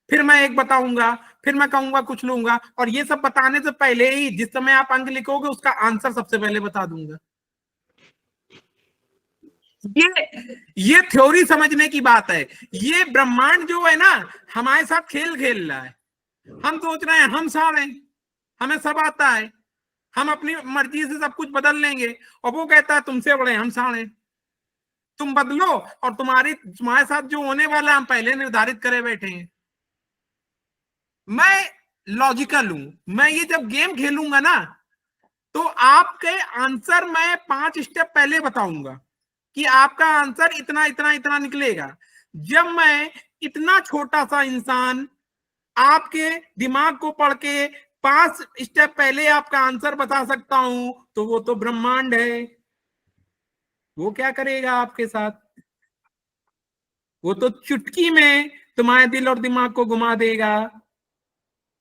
S1: फिर मैं एक बताऊंगा, फिर मैं कहूंगा कुछ लूंगा, और ये सब बताने से पहले ही जिस समय आप अंक लिखोगे उसका आंसर सबसे पहले बता दूंगा। ये थ्योरी समझने की बात है। ये ब्रह्मांड जो है ना हमारे साथ खेल खेल रहा है। हम सोच रहे हैं हम सारे, हमें सब आता है, हम अपनी मर्जी से सब कुछ बदल लेंगे, और वो कहता है तुमसे बड़े हम सारे, तुम बदलो, और तुम्हारे साथ जो होने वाला हम पहले निर्धारित करे बैठे हैं। मैं लॉजिकल हूं। मैं ये जब गेम खेलूंगा ना तो आपके आंसर मैं 5 स्टेप पहले बताऊंगा कि आपका आंसर इतना इतना इतना निकलेगा। जब मैं इतना छोटा सा इंसान आपके दिमाग को पढ़ के 5 स्टेप पहले आपका आंसर बता सकता हूं, तो वो तो ब्रह्मांड है। वो क्या करेगा आपके साथ? वो तो चुटकी में तुम्हारे दिल और दिमाग को घुमा देगा।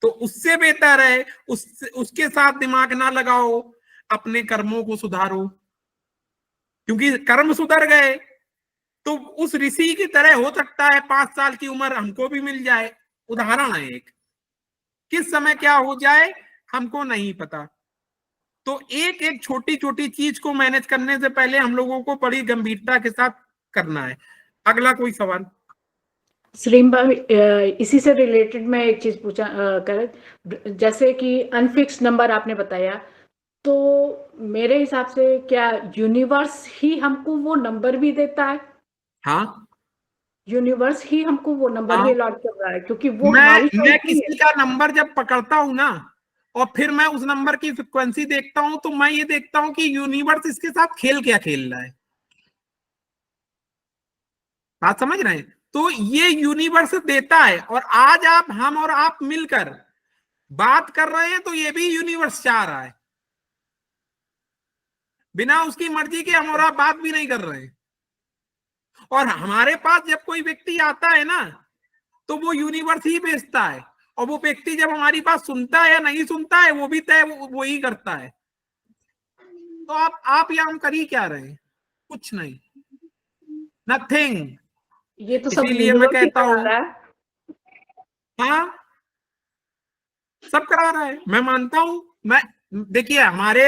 S1: तो उससे बेहतर है उसके साथ दिमाग ना लगाओ, अपने कर्मों को सुधारो। क्योंकि कर्म सुधर गए तो उस ऋषि की तरह हो सकता है 5 साल की उम्र हमको भी मिल जाए। उदाहरण है एक, किस समय क्या हो जाए हमको नहीं पता। तो एक एक छोटी छोटी चीज को मैनेज करने से पहले हम लोगों को बड़ी गंभीरता के साथ करना है। अगला कोई सवाल?
S2: सलीम भाई, इसी से रिलेटेड मैं एक चीज पूछा कर, जैसे कि अनफिक्स्ड नंबर आपने बताया, तो मेरे हिसाब से क्या यूनिवर्स ही हमको वो नंबर भी देता है?
S1: हाँ,
S2: यूनिवर्स ही हमको वो नंबर
S1: हाँ।
S2: भी अलॉट कर रहा है, क्योंकि वो
S1: मैं
S2: हमारी choice नहीं
S1: किसी का नंबर जब पकड़ता हूं ना और फिर मैं उस नंबर की फ्रिक्वेंसी देखता हूं, तो मैं ये देखता हूं कि यूनिवर्स इसके साथ खेल क्या खेल रहा है। बात समझ रहे हैं? तो ये यूनिवर्स देता है, और आज हम और आप मिलकर बात कर रहे हैं तो ये भी यूनिवर्स चाह रहा है। बिना उसकी मर्जी के हम और आप बात भी नहीं कर रहे हैं। और हमारे पास जब कोई व्यक्ति आता है ना, तो वो यूनिवर्स ही भेजता है, और वो व्यक्ति जब हमारी बात सुनता है या नहीं सुनता है वो भी तय वो ही करता है। तो आप या हम कर ही क्या रहे हैं? कुछ नहीं, नथिंग।
S2: ये तो सब
S1: इसीलिए मैं
S2: यूनिवर्स ही
S1: कहता
S2: करा
S1: हूं,
S2: रहा है।
S1: हाँ, सब करा रहा है, मैं मानता हूं। मैं देखिए, हमारे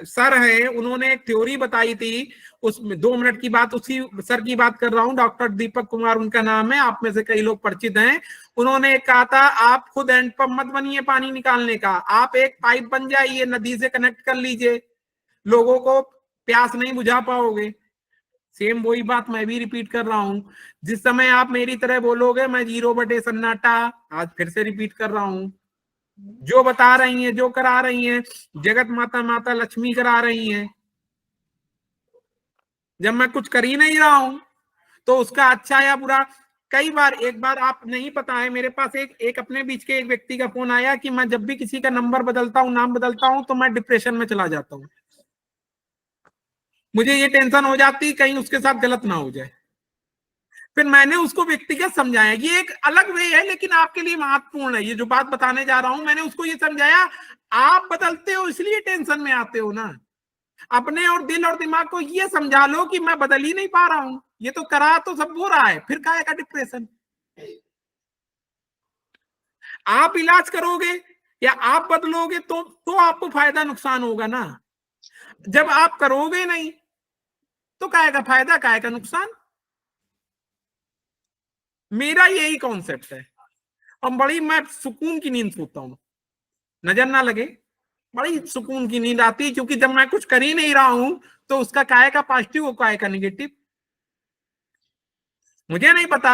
S1: सर हैं, उन्होंने एक थ्योरी बताई थी, उसमें 2 मिनट की बात, उसी सर की बात कर रहा हूं, डॉक्टर दीपक कुमार उनका नाम है, आप में से कई लोग परिचित हैं। उन्होंने कहा था आप खुद हैंडपंप मत बनिए पानी निकालने का, आप एक पाइप बन जाइए, नदी से कनेक्ट कर लीजिए, लोगों को प्यास नहीं बुझा पाओगे। सेम वही बात मैं भी रिपीट कर रहा हूं। जिस समय आप मेरी तरह बोलोगे मैं 0/सन्नाटा, आज फिर से रिपीट कर रहा हूं। जो बता रही हैं, जो करा रही हैं, जगत माता माता लक्ष्मी करा रही हैं। जब मैं कुछ कर ही नहीं रहा हूं तो उसका अच्छा या बुरा, कई बार, एक बार आप नहीं पता है, मेरे पास एक अपने बीच के एक व्यक्ति का फोन आया कि मैं जब भी किसी का नंबर बदलता हूं, नाम बदलता हूं, तो मैं डिप्रेशन में चला जाता हूं। मुझे ये टेंशन हो जाती कहीं उसके साथ गलत ना हो जाए। फिर मैंने उसको व्यक्तिगत समझाया, ये एक अलग वे है लेकिन आपके लिए महत्वपूर्ण है। ये जो बात बताने जा रहा हूं, मैंने उसको ये समझाया, आप बदलते हो इसलिए टेंशन में आते हो ना। अपने और दिल और दिमाग को ये समझा लो कि मैं बदल ही नहीं पा रहा हूं, ये तो करा तो सब हो रहा है, फिर काहे का डिप्रेशन? आप इलाज करोगे या आप बदलोगे तो आपको फायदा नुकसान होगा ना। जब आप करोगे नहीं तो काहे का फायदा, काहे का नुकसान? मेरा यही कॉन्सेप्ट है। और बड़ी मैं सुकून की नींद सोता हूं, नजर ना लगे, बड़ी सुकून की नींद आती है, क्योंकि जब मैं कुछ कर ही नहीं रहा हूं तो उसका काहे का पॉजिटिव और काहे का निगेटिव। मुझे नहीं पता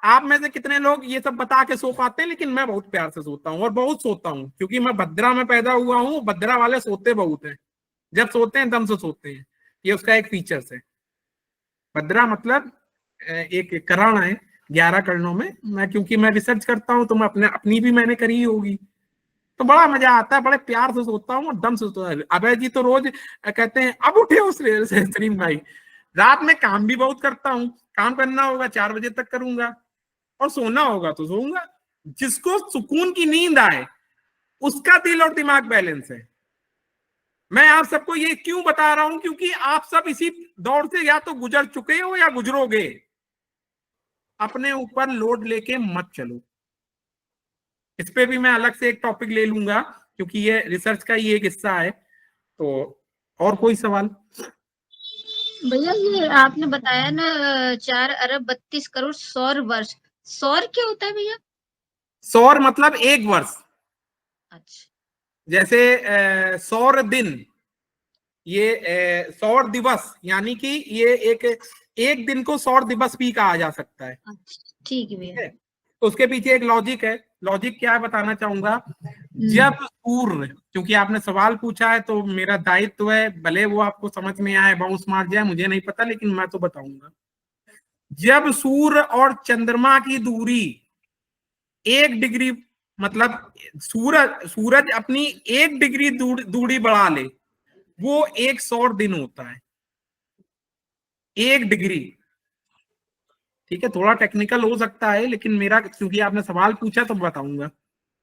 S1: आप में से कितने लोग ये सब बता के सो पाते हैं, लेकिन मैं बहुत प्यार से सोता हूँ और बहुत सोता हूँ, क्योंकि मैं भद्रा में पैदा हुआ हूँ। भद्रा वाले सोते बहुत हैं, जब सोते हैं दम से सोते हैं, ये उसका एक फीचर्स है। भद्रा मतलब एक करण है 11 करणों में। मैं क्योंकि मैं रिसर्च करता हूँ तो मैं अपनी भी मैंने करी होगी, तो बड़ा मजा आता है, बड़े प्यार से सोता हूँ और दम से सोता है। अभय जी तो रोज कहते हैं अब उठे उस सलीम भाई। रात में काम भी बहुत करता हूँ, काम करना होगा 4 बजे तक करूंगा, और सोना होगा तो सोऊंगा। जिसको सुकून की नींद आए उसका दिल और दिमाग बैलेंस है। मैं आप सबको ये क्यों बता रहा हूं, क्योंकि आप सब इसी दौर से या तो गुजर चुके हो या गुजरोगे। अपने ऊपर लोड लेके मत चलो। इस पे भी मैं अलग से एक टॉपिक ले लूंगा, क्योंकि ये रिसर्च का ही एक हिस्सा है। तो और कोई सवाल?
S6: भैया ये आपने बताया ना 4 अरब 32 करोड़ सौर वर्ष, सौर क्या होता है भैया?
S1: सौर मतलब 1 वर्ष।
S6: अच्छा,
S1: जैसे सौर दिन, ये सौर दिवस, यानी कि ये एक दिन को सौर दिवस भी कहा जा सकता है।
S6: अच्छा ठीक है भैया।
S1: तो उसके पीछे एक लॉजिक है। लॉजिक क्या है बताना चाहूंगा। जब सूर्य, क्योंकि आपने सवाल पूछा है तो मेरा दायित्व है, भले वो आपको समझ में आए बाउंस मार जाए मुझे नहीं पता, लेकिन मैं तो बताऊंगा। जब सूर्य और चंद्रमा की दूरी 1 डिग्री, मतलब सूरज अपनी 1 डिग्री दूरी बढ़ा ले, वो 1 सौर दिन होता है। 1 डिग्री, ठीक है, थोड़ा टेक्निकल हो सकता है लेकिन मेरा, क्योंकि आपने सवाल पूछा तो बताऊंगा,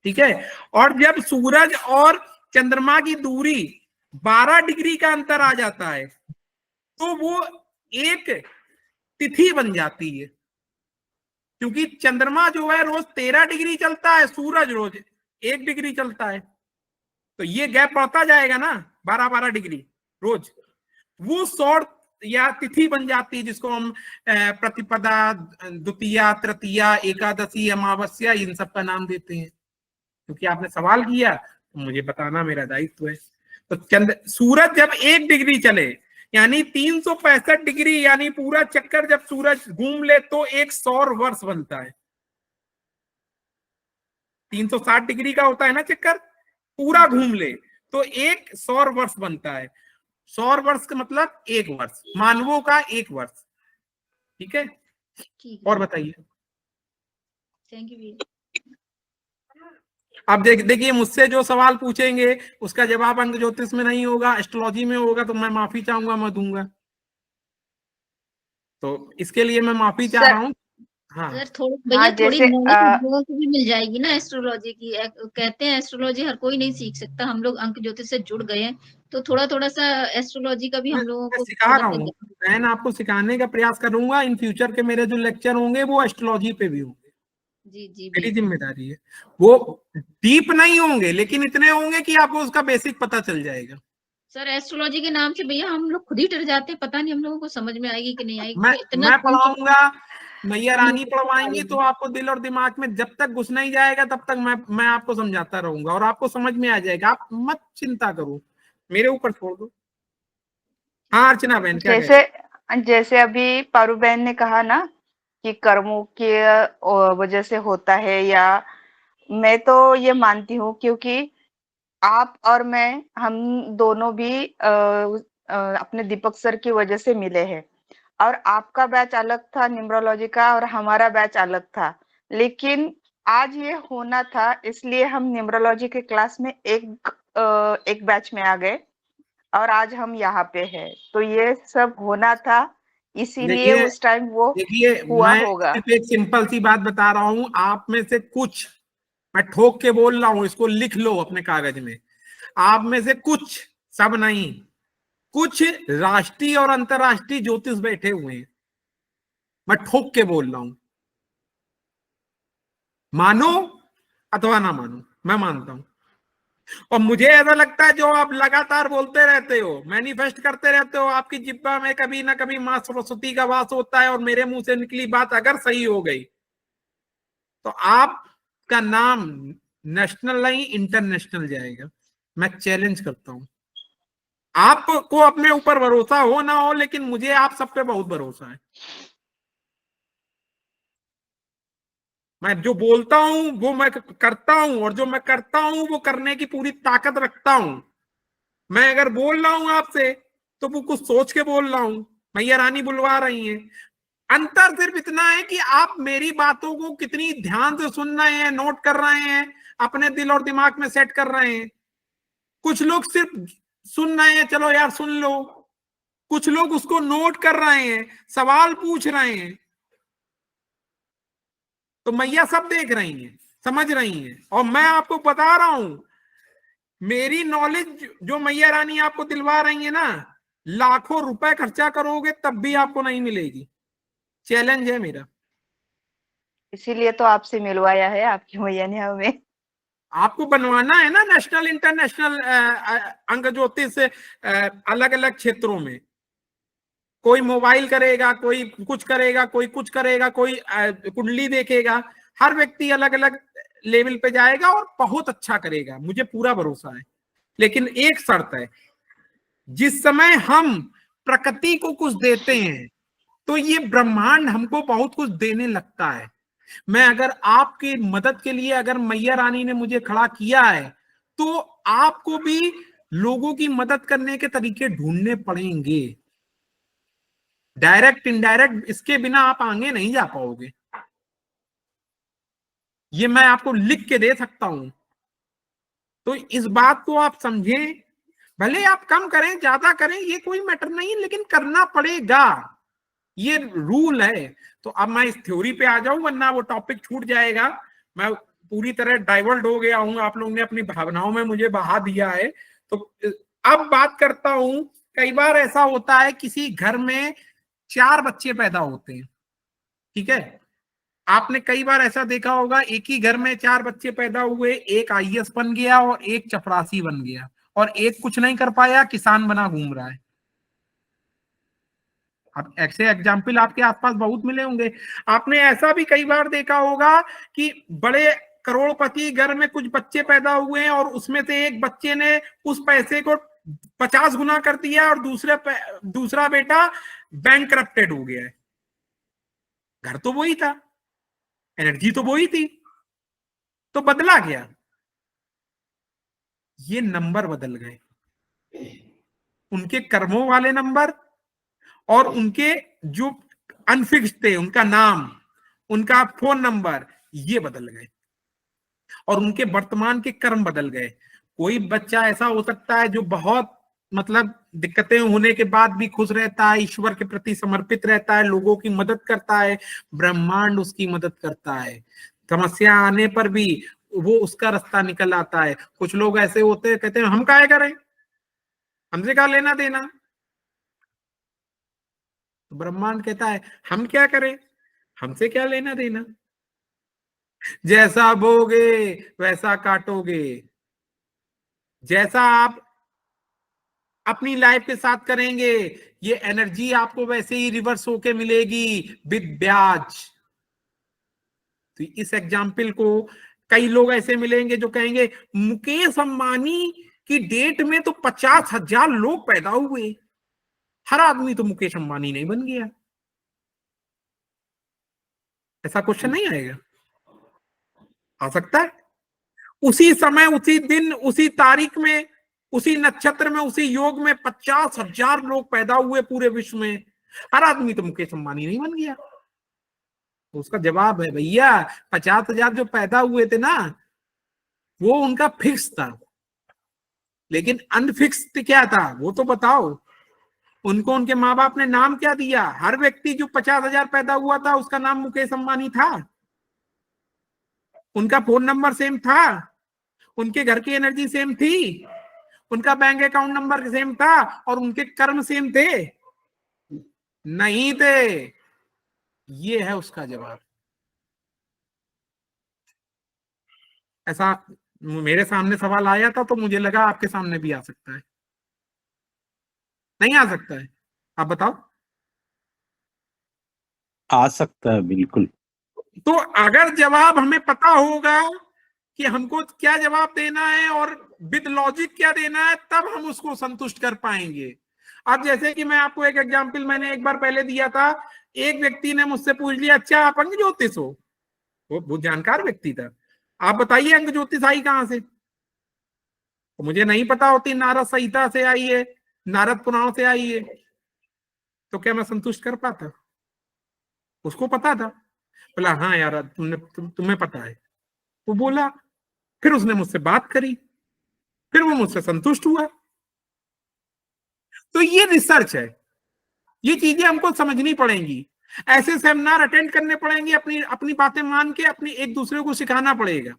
S1: ठीक है। और जब सूरज और चंद्रमा की दूरी 12 डिग्री का अंतर आ जाता है तो वो एक तिथि बन जाती है, क्योंकि चंद्रमा जो है रोज 13 डिग्री चलता है, सूरज रोज 1 डिग्री चलता है, तो ये गैप बढ़ता जाएगा ना, 12-12 डिग्री रोज, वो सौर या तिथि बन जाती है, जिसको हम प्रतिपदा, द्वितीया, तृतीया, एकादशी, अमावस्या, इन सब का नाम देते हैं। क्योंकि आपने सवाल किया तो मुझे बताना मेरा दायित्व है। तो सूरज जब 1 डिग्री चले, यानी 365 डिग्री, यानी पूरा चक्कर जब सूरज घूम ले तो 1 सौर वर्ष बनता है। 360 डिग्री का होता है ना चक्कर, पूरा घूम ले तो 1 सौर वर्ष बनता है। सौर वर्ष का मतलब 1 वर्ष, मानवों का 1 वर्ष, ठीक है। और बताइए।
S6: Thank you.
S1: अब देखिए, मुझसे जो सवाल पूछेंगे उसका जवाब अंक ज्योतिष में नहीं होगा, एस्ट्रोलॉजी में होगा, तो मैं माफी चाहूंगा, मैं दूंगा। तो इसके लिए मैं माफी चाह रहा हूँ। हाँ
S6: सर भैया थोड़ी नॉलेज लोगों को भी मिल जाएगी ना एस्ट्रोलॉजी की। कहते हैं एस्ट्रोलॉजी हर कोई नहीं सीख सकता, हम लोग अंक ज्योतिष से जुड़ गए हैं तो थोड़ा थोड़ा सा एस्ट्रोलॉजी का भी हम लोगों को
S1: सिखा रहा हूँ, मैं आपको सिखाने का प्रयास करूंगा। इन फ्यूचर के मेरे जो लेक्चर होंगे वो एस्ट्रोलॉजी पे भी होंगे।
S6: जी
S1: मेरी जिम्मेदारी है। वो डीप नहीं होंगे लेकिन इतने होंगे कि आपको उसका बेसिक पता चल जाएगा।
S6: सर एस्ट्रोलॉजी के नाम से भैया हम लोग खुद ही डर जाते हैं, पता नहीं हम लोगों को समझ में आएगी कि नहीं आएगी।
S1: मैं पढ़ाऊंगा, मैया रानी पढ़वाएंगी, तो आपको दिल और दिमाग में जब तक घुस नहीं जाएगा तब तक मैं आपको समझाता रहूंगा और आपको समझ में आ जाएगा। आप मत चिंता करो, मेरे ऊपर छोड़ दो। हाँ अर्चना बहन, क्या
S7: जैसे अभी पारू बहन ने कहा ना कि कर्मों के वजह से होता है, या मैं तो ये मानती हूँ क्योंकि आप और मैं, हम दोनों भी अपने दीपक सर की वजह से मिले हैं। और आपका बैच अलग था न्यूमरोलॉजी का और हमारा बैच अलग था, लेकिन आज ये होना था इसलिए हम न्यूमरोलॉजी के क्लास में एक बैच में आ गए और आज हम यहाँ पे हैं। तो ये सब होना था, इसीलिए उस टाइम वो हुआ होगा।
S1: एक सिंपल सी बात बता रहा हूँ, आप में से कुछ, मैं ठोक के बोल रहा हूँ, इसको लिख लो अपने कागज में, आप में से कुछ, सब नहीं, कुछ राष्ट्रीय और अंतरराष्ट्रीय ज्योतिष बैठे हुए हैं। मैं ठोक के बोल रहा हूं, मानो अथवा ना मानो, मैं मानता हूं। और मुझे ऐसा लगता है जो आप लगातार बोलते रहते हो, मैनिफेस्ट करते रहते हो, आपकी जिब्बा में कभी ना कभी मां सरस्वती का वास होता है और मेरे मुंह से निकली बात अगर सही हो गई तो आपका नाम नेशनल नहीं इंटरनेशनल जाएगा। मैं चैलेंज करता हूं। आपको अपने ऊपर भरोसा हो ना हो, लेकिन मुझे आप सब पे बहुत भरोसा है। मैं जो बोलता हूं वो मैं करता हूं, और जो मैं करता हूं वो करने की पूरी ताकत रखता हूं। मैं अगर बोल रहा हूं आपसे तो वो कुछ सोच के बोल रहा हूं, मैया रानी बुलवा रही हैं। अंतर सिर्फ इतना है कि आप मेरी बातों को कितनी ध्यान से सुन रहे हैं, नोट कर रहे हैं, अपने दिल और दिमाग में सेट कर रहे हैं। कुछ लोग सिर्फ सुन रहे हैं, चलो यार सुन लो, कुछ लोग उसको नोट कर रहे हैं, सवाल पूछ रहे हैं। तो मैया सब देख रही हैं, समझ रही हैं, और मैं आपको बता रहा हूं, मेरी नॉलेज जो मैया रानी आपको दिलवा रही है ना, लाखों रुपए खर्चा करोगे तब भी आपको नहीं मिलेगी। चैलेंज है मेरा।
S7: इसीलिए तो आपसे मिलवाया है आपकी मैया ने हमें।
S1: आपको बनवाना है ना नेशनल इंटरनेशनल अंक ज्योतिष अलग अलग क्षेत्रों में। कोई मोबाइल करेगा, कोई कुछ करेगा, कोई कुछ करेगा, कोई कुंडली देखेगा। हर व्यक्ति अलग अलग लेवल पे जाएगा और बहुत अच्छा करेगा, मुझे पूरा भरोसा है। लेकिन एक शर्त है, जिस समय हम प्रकृति को कुछ देते हैं तो ये ब्रह्मांड हमको बहुत कुछ देने लगता है। मैं अगर आपकी मदद के लिए, अगर मैया रानी ने मुझे खड़ा किया है तो आपको भी लोगों की मदद करने के तरीके ढूंढने पड़ेंगे। डायरेक्ट इनडायरेक्ट इसके बिना आप आगे नहीं जा पाओगे। ये मैं आपको लिख के दे सकता हूं। तो इस बात को आप समझें। भले आप कम करें ज्यादा करें ये कोई मैटर नहीं, लेकिन करना पड़ेगा, ये रूल है। तो अब मैं इस थ्योरी पे आ जाऊं, वरना वो टॉपिक छूट जाएगा। मैं पूरी तरह डाइवर्ट हो गया हूं, आप लोगों ने अपनी भावनाओं में मुझे बहा दिया है। तो अब बात करता हूं, कई बार ऐसा होता है किसी घर में 4 बच्चे पैदा होते हैं, ठीक है। आपने कई बार ऐसा देखा होगा, एक ही घर में 4 बच्चे पैदा हुए, एक आईएएस बन गया और एक चपरासी बन गया, और एक कुछ नहीं कर पाया, किसान बना घूम रहा है। अब ऐसे एग्जाम्पल आपके आसपास बहुत मिले होंगे। आपने ऐसा भी कई बार देखा होगा कि बड़े करोड़पति घर में कुछ बच्चे पैदा हुए हैं और उसमें से एक बच्चे ने उस पैसे को 50 गुना कर दिया और दूसरा बेटा बैंकरप्टेड हो गया है। घर तो वही था, एनर्जी तो वही थी, तो बदला गया, ये नंबर बदल गए, उनके कर्मों वाले नंबर और उनके जो अनफिक्स्ड थे, उनका नाम, उनका फोन नंबर, ये बदल गए और उनके वर्तमान के कर्म बदल गए। कोई बच्चा ऐसा हो सकता है जो बहुत मतलब दिक्कतें होने के बाद भी खुश रहता है, ईश्वर के प्रति समर्पित रहता है, लोगों की मदद करता है, ब्रह्मांड उसकी मदद करता है, समस्या आने पर भी वो उसका रास्ता निकल आता है। कुछ लोग ऐसे होते हैं, कहते हैं हम काहे करें, हमसे क्या लेना देना। तो ब्रह्मांड कहता है हम क्या करें, हमसे क्या लेना देना, जैसा बोगे वैसा काटोगे, जैसा आप अपनी लाइफ के साथ करेंगे ये एनर्जी आपको वैसे ही रिवर्स होके मिलेगी विद ब्याज। तो इस एग्जाम्पल को कई लोग ऐसे मिलेंगे जो कहेंगे मुकेश अंबानी की डेट में तो 50,000 लोग पैदा हुए, हर आदमी तो मुकेश अंबानी नहीं बन गया। ऐसा क्वेश्चन नहीं आएगा? आ सकता है। उसी समय, उसी दिन, उसी तारीख में, उसी नक्षत्र में, उसी योग में 50,000 लोग पैदा हुए पूरे विश्व में, हर आदमी तो मुकेश अंबानी नहीं बन गया। तो उसका जवाब है भैया 50,000 जो पैदा हुए थे ना वो उनका फिक्स था, लेकिन अनफिक्स क्या था वो तो बताओ। उनको उनके माँ बाप ने नाम क्या दिया? हर व्यक्ति जो 50,000 पैदा हुआ था उसका नाम मुकेश अंबानी था, उनका फोन नंबर सेम था, उनके घर की एनर्जी सेम थी, उनका बैंक अकाउंट नंबर सेम था और उनके कर्म सेम थे? नहीं थे। ये है उसका जवाब। ऐसा मेरे सामने सवाल आया था तो मुझे लगा आपके सामने भी आ सकता है। नहीं आ सकता है? आप बताओ।
S3: आ सकता है बिल्कुल।
S1: तो अगर जवाब हमें पता होगा कि हमको क्या जवाब देना है और विद लॉजिक क्या देना है, तब हम उसको संतुष्ट कर पाएंगे। अब जैसे कि मैं आपको एक एग्जांपल मैंने एक बार पहले दिया था, एक व्यक्ति ने मुझसे पूछ लिया अच्छा आप अंग ज्योतिष हो, वो जानकार व्यक्ति था, आप बताइए अंग ज्योतिष आई कहां से? तो मुझे नहीं पता होती, नारद संहिता से आई है, नारद पुराण से आई है, तो क्या मैं संतुष्ट कर पाता? उसको पता था, बोला हाँ यार तुम्हें पता है। वो बोला, फिर उसने मुझसे बात करी, फिर वो मुझसे संतुष्ट हुआ। तो ये रिसर्च है, ये चीजें हमको समझनी पड़ेंगी, ऐसे सेमिनार अटेंड करने पड़ेंगे, अपनी अपनी बातें मान के अपनी एक दूसरे को सिखाना पड़ेगा।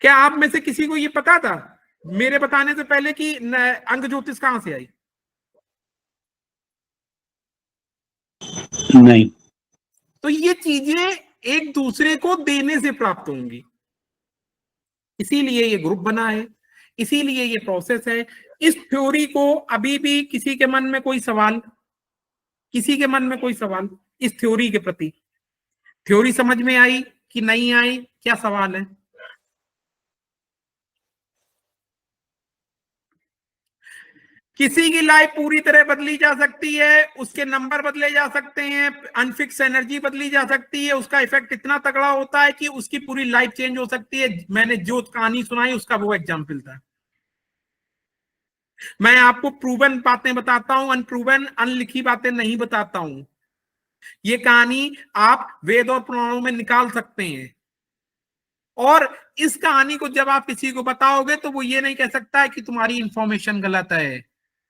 S1: क्या आप में से किसी को ये पता था मेरे बताने से पहले कि अंग ज्योतिष कहां से आई?
S3: नहीं।
S1: तो ये चीजें एक दूसरे को देने से प्राप्त होंगी, इसीलिए ये ग्रुप बना है, इसीलिए ये प्रोसेस है। इस थ्योरी को अभी भी किसी के मन में कोई सवाल, किसी के मन में कोई सवाल इस थ्योरी के प्रति? थ्योरी समझ में आई कि नहीं आई, क्या सवाल है? किसी की लाइफ पूरी तरह बदली जा सकती है, उसके नंबर बदले जा सकते हैं, अनफिक्स एनर्जी बदली जा सकती है, उसका इफेक्ट इतना तगड़ा होता है कि उसकी पूरी लाइफ चेंज हो सकती है। मैंने जो कहानी सुनाई उसका वो एग्जाम्पल था। मैं आपको प्रूवन बातें बताता हूं, अनप्रूवन अनलिखी बातें नहीं बताता हूं। ये कहानी आप वेद और पुराणों में निकाल सकते हैं, और इस कहानी को जब आप किसी को बताओगे तो वो ये नहीं कह सकता है कि तुम्हारी इंफॉर्मेशन गलत है।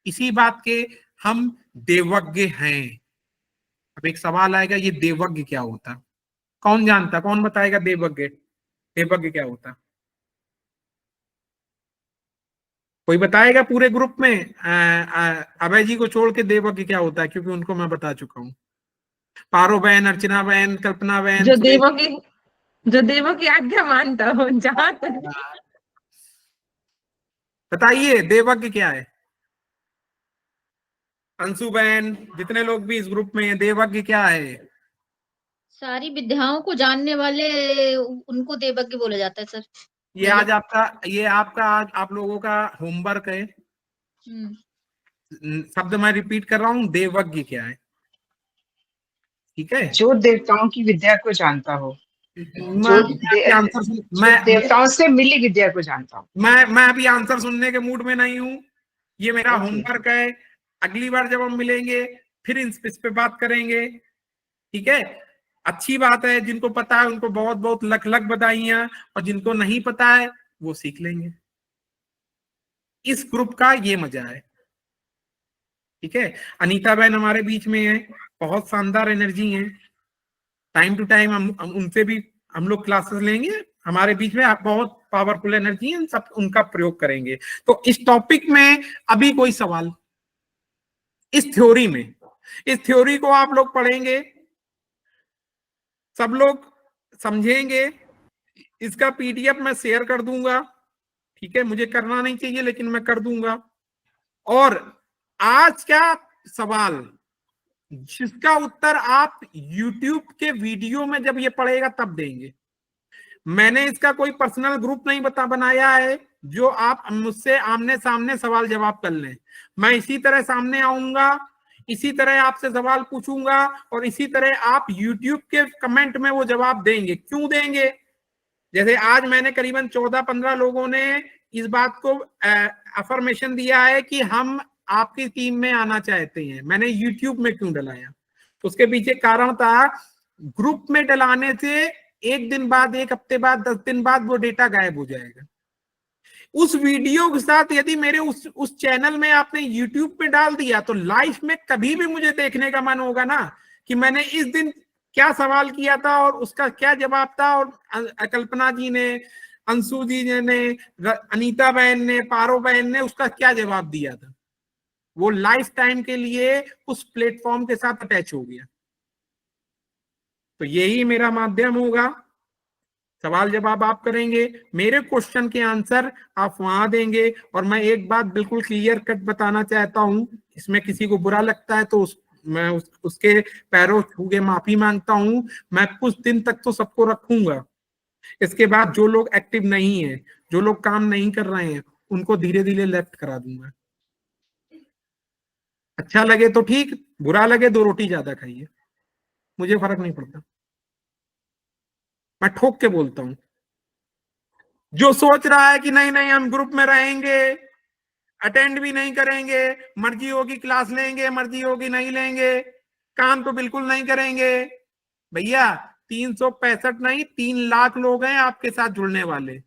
S1: इसी बात के हम देवज्ञ हैं। अब एक सवाल आएगा, ये देवज्ञ क्या होता? कौन जानता, कौन बताएगा देवज्ञ? देवज्ञ क्या होता? कोई बताएगा पूरे ग्रुप में? अभय जी को छोड़ के देवज्ञ क्या होता है, क्योंकि उनको मैं बता चुका हूँ। पारो बहन, अर्चना बहन, कल्पना बहन,
S4: जो देवों की आज्ञा मानता हो, जहां तक
S1: बताइए देवज्ञ क्या है? अंशु बहन, जितने लोग भी इस ग्रुप में हैं, देवज्ञ क्या है?
S6: सारी विद्याओं को जानने वाले, उनको देवज्ञ बोला जाता है सर।
S1: ये आज आपका आज आप लोगों का होमवर्क है। शब्द मैं रिपीट कर रहा हूँ, देवज्ञ क्या है? ठीक है,
S8: जो देवताओं की विद्या को जानता हो, जो
S1: मैं
S8: देवताओं से मिली विद्या को जानता हूँ।
S1: मैं अभी आंसर सुनने के मूड में नहीं हूँ। ये मेरा होमवर्क है। अगली बार जब हम मिलेंगे फिर इस पे बात करेंगे, ठीक है? अच्छी बात है, जिनको पता है उनको बहुत बहुत लख लख बधाइयां, और जिनको नहीं पता है वो सीख लेंगे। इस ग्रुप का ये मजा है, ठीक है? अनीता बहन हमारे बीच में है, बहुत शानदार एनर्जी है। टाइम टू टाइम हम उनसे भी हम लोग क्लासेस लेंगे। हमारे बीच में बहुत पावरफुल एनर्जी है, सब उनका प्रयोग करेंगे। तो इस टॉपिक में अभी कोई सवाल? इस थ्योरी में, इस थ्योरी को आप लोग पढ़ेंगे, सब लोग समझेंगे। इसका पीडीएफ मैं शेयर कर दूंगा, ठीक है? मुझे करना नहीं चाहिए लेकिन मैं कर दूंगा। और आज का सवाल जिसका उत्तर आप YouTube के वीडियो में जब ये पढ़ेगा तब देंगे। मैंने इसका कोई पर्सनल ग्रुप नहीं बनाया है जो आप मुझसे आमने सामने सवाल जवाब कर लें। मैं इसी तरह सामने आऊंगा, इसी तरह आपसे सवाल पूछूंगा, और इसी तरह आप YouTube के कमेंट में वो जवाब देंगे। क्यों देंगे? जैसे आज मैंने करीबन 14-15 लोगों ने इस बात को अफर्मेशन दिया है कि हम आपकी टीम में आना चाहते हैं। मैंने YouTube में क्यों डलाया? तो उसके पीछे कारण था, ग्रुप में डलाने से एक दिन बाद, एक हफ्ते बाद, 10 दिन बाद वो डेटा गायब हो जाएगा। उस वीडियो के साथ यदि मेरे उस चैनल में आपने YouTube पे डाल दिया तो लाइफ में कभी भी मुझे देखने का मन होगा ना कि मैंने इस दिन क्या सवाल किया था और उसका क्या जवाब था, और कल्पना जी ने, अंशु जी ने, अनीता बहन ने, पारो बहन ने उसका क्या जवाब दिया था। वो लाइफ टाइम के लिए उस प्लेटफॉर्म के साथ अटैच हो गया। तो यही मेरा माध्यम होगा, सवाल जवाब आप करेंगे, मेरे क्वेश्चन के आंसर आप वहां देंगे। और मैं एक बात बिल्कुल क्लियर कट बताना चाहता हूं, इसमें किसी को बुरा लगता है तो मैं उसके पैरों छू के माफी मांगता हूं। मैं कुछ दिन तक तो सबको रखूंगा, इसके बाद जो लोग एक्टिव नहीं है, जो लोग काम नहीं कर रहे हैं, उनको धीरे धीरे लेफ्ट करा दूंगा। अच्छा लगे तो ठीक, बुरा लगे 2 रोटी ज्यादा खाइए, मुझे फर्क नहीं पड़ता। मैं ठोक के बोलता हूं। जो सोच रहा है कि नहीं नहीं हम ग्रुप में रहेंगे, अटेंड भी नहीं करेंगे, मर्जी होगी क्लास लेंगे, मर्जी होगी नहीं लेंगे, काम तो बिल्कुल नहीं करेंगे, भैया 365 नहीं 3 लाख लोग हैं आपके साथ जुड़ने वाले।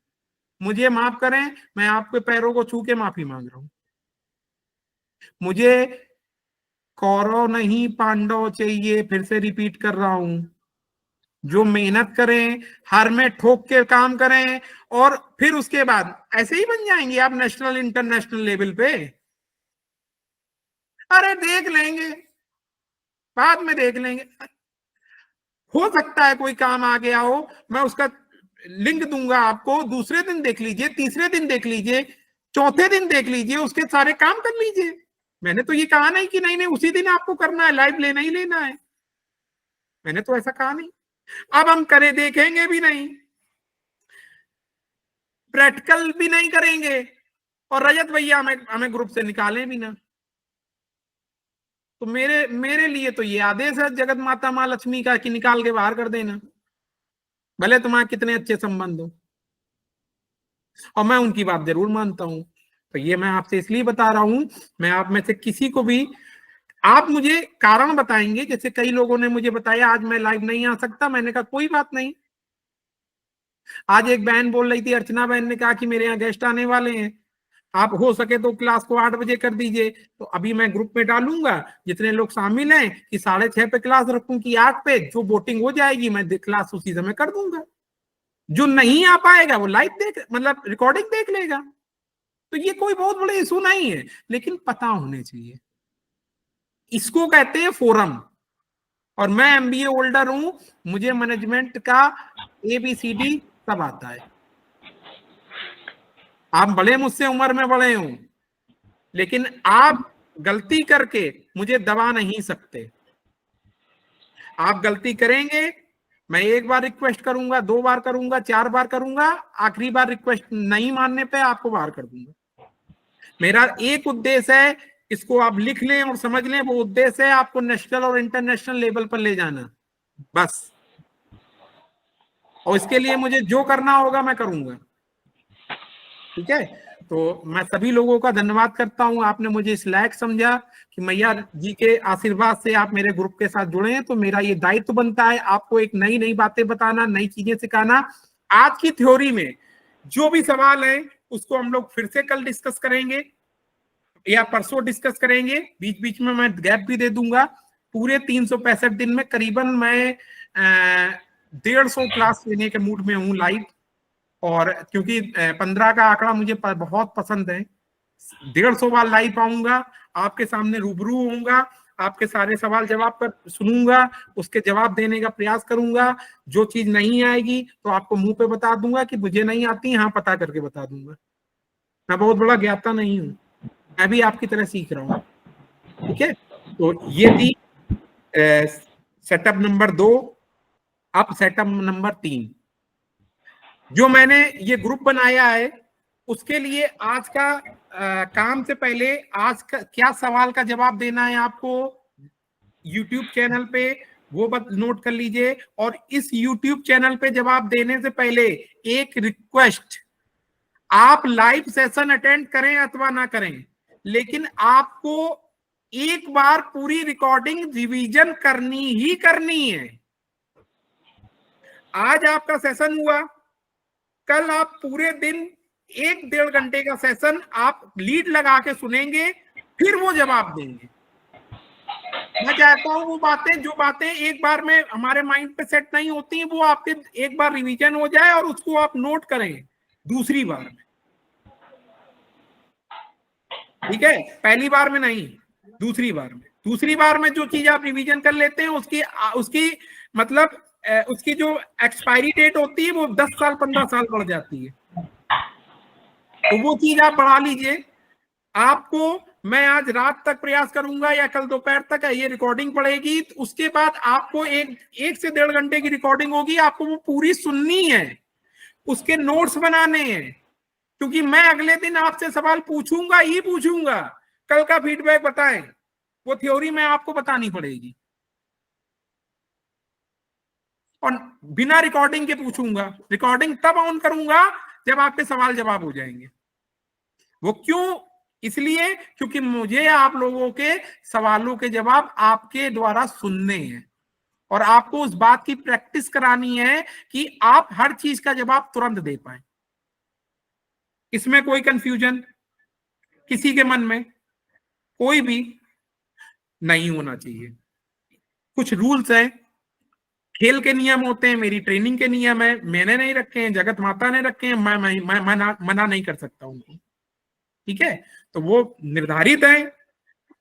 S1: मुझे माफ करें, मैं आपके पैरों को छू के माफी मांग रहा हूं। मुझे कौरव नहीं पांडव चाहिए, फिर से रिपीट कर रहा हूं। जो मेहनत करें, हर में ठोक के काम करें, और फिर उसके बाद ऐसे ही बन जाएंगे आप नेशनल इंटरनेशनल लेवल पे। अरे देख लेंगे, बाद में देख लेंगे। हो सकता है कोई काम आ गया हो, मैं उसका लिंक दूंगा आपको, दूसरे दिन देख लीजिए, तीसरे दिन देख लीजिए, चौथे दिन देख लीजिए, उसके सारे काम कर लीजिए। मैंने तो ये कहा नहीं कि नहीं नहीं उसी दिन आपको करना है, लाइव लेना ही लेना है, मैंने तो ऐसा कहा नहीं। अब हम करे देखेंगे भी नहीं, प्रैक्टिकल भी नहीं करेंगे, और रजत भैया हमें ग्रुप से निकालें भी ना। तो मेरे लिए तो ये आदेश है जगत माता माँ लक्ष्मी का कि निकाल के बाहर कर देना, भले तुम्हारे कितने अच्छे संबंध हो। और मैं उनकी बात जरूर मानता हूं। तो ये मैं आपसे इसलिए बता रहा हूं, मैं आप में से किसी को भी, आप मुझे कारण बताएंगे। जैसे कई लोगों ने मुझे बताया आज मैं लाइव नहीं आ सकता, मैंने कहा कोई बात नहीं। आज एक बहन बोल रही थी, अर्चना बहन ने कहा कि मेरे यहाँ गेस्ट आने वाले हैं, आप हो सके तो क्लास को 8 बजे कर दीजिए। तो अभी मैं ग्रुप में डालूंगा जितने लोग शामिल हैं कि 6:30 पे क्लास रखूं कि 8 पे, जो वोटिंग हो जाएगी मैं क्लास उसी समय कर दूंगा। जो नहीं आ पाएगा वो लाइव देख, मतलब रिकॉर्डिंग देख लेगा। तो ये कोई बहुत बड़ा इशू नहीं है, लेकिन पता होने चाहिए। इसको कहते हैं फोरम। और मैं एमबीए होल्डर हूं, मुझे मैनेजमेंट का ABCD सब आता है। आप बड़े मुझसे उम्र में बड़े हो, लेकिन आप गलती करके मुझे दबा नहीं सकते। आप गलती करेंगे, मैं एक बार रिक्वेस्ट करूंगा, 2 बार करूंगा, 4 बार करूंगा, आखिरी बार रिक्वेस्ट नहीं मानने पे आपको बाहर कर दूंगा। मेरा एक उद्देश्य है, इसको आप लिख लें और समझ लें, वो उद्देश्य है आपको नेशनल और इंटरनेशनल लेवल पर ले जाना, बस। और इसके लिए मुझे जो करना होगा मैं करूंगा, ठीक है। तो मैं सभी लोगों का धन्यवाद करता हूं, आपने मुझे इस लायक समझा कि मैया जी के आशीर्वाद से आप मेरे ग्रुप के साथ जुड़े हैं। तो मेरा ये दायित्व बनता है आपको एक नई नई बातें बताना, नई चीजें सिखाना। आज की थ्योरी में जो भी सवाल है उसको हम लोग फिर से कल डिस्कस करेंगे या परसों डिस्कस करेंगे, बीच बीच में मैं गैप भी दे दूंगा। पूरे 365 दिन में करीबन मैं 150 क्लास लेने के मूड में हूँ लाइव। और क्योंकि 15 का आंकड़ा मुझे बहुत पसंद है, 150 बार लाइव आऊंगा, आपके सामने रूबरू होऊंगा, आपके सारे सवाल जवाब पर सुनूंगा, उसके जवाब देने का प्रयास करूंगा। जो चीज नहीं आएगी तो आपको मुंह पे बता दूंगा कि मुझे नहीं आती, हाँ पता करके बता दूंगा। मैं बहुत बड़ा ज्ञाता नहीं हूँ, मैं भी आपकी तरह सीख रहा हूँ, ठीक है। तो ये थी सेटअप नंबर 2। अब सेटअप नंबर 3, जो मैंने ये ग्रुप बनाया है उसके लिए आज का काम से पहले आज का क्या सवाल का जवाब देना है आपको YouTube चैनल पे, वो बात नोट कर लीजिए। और इस YouTube चैनल पे जवाब देने से पहले एक रिक्वेस्ट, आप लाइव सेशन अटेंड करें अथवा ना करें, लेकिन आपको एक बार पूरी रिकॉर्डिंग रिवीजन करनी ही करनी है। आज आपका सेशन हुआ, कल आप पूरे दिन 1-1.5 घंटे का सेशन आप लीड लगा के सुनेंगे, फिर वो जवाब देंगे। मैं चाहता हूं वो बातें, जो बातें एक बार में हमारे माइंड पे सेट नहीं होती, वो आपके एक बार रिवीजन हो जाए और उसको आप नोट करें दूसरी बार में, ठीक है। पहली बार में नहीं, दूसरी बार में। दूसरी बार में जो चीज आप रिवीजन कर लेते हैं उसकी मतलब उसकी जो एक्सपायरी डेट होती है वो 10 साल 15 साल बढ़ जाती है, तो वो चीज आप बढ़ा लीजिए। आपको मैं आज रात तक प्रयास करूंगा या कल दोपहर तक ये रिकॉर्डिंग पड़ेगी, तो उसके बाद आपको 1 से 1.5 घंटे की रिकॉर्डिंग होगी, आपको वो पूरी सुननी है, उसके नोट्स बनाने हैं, क्योंकि मैं अगले दिन आपसे सवाल पूछूंगा ही पूछूंगा। कल का फीडबैक बताएं, वो थ्योरी में आपको बतानी पड़ेगी, और बिना रिकॉर्डिंग के पूछूंगा। रिकॉर्डिंग तब ऑन करूंगा जब आपके सवाल जवाब हो जाएंगे। वो क्यों? इसलिए क्योंकि मुझे आप लोगों के सवालों के जवाब आपके द्वारा सुनने हैं, और आपको उस बात की प्रैक्टिस करानी है कि आप हर चीज का जवाब तुरंत दे पाए। इसमें कोई कंफ्यूजन किसी के मन में कोई भी नहीं होना चाहिए। कुछ रूल्स हैं, खेल के नियम होते हैं, मेरी ट्रेनिंग के नियम है, मैंने नहीं रखे हैं, जगत माता ने रखे हैं, मैं मना नहीं कर सकता उनको, ठीक है। तो वो निर्धारित है।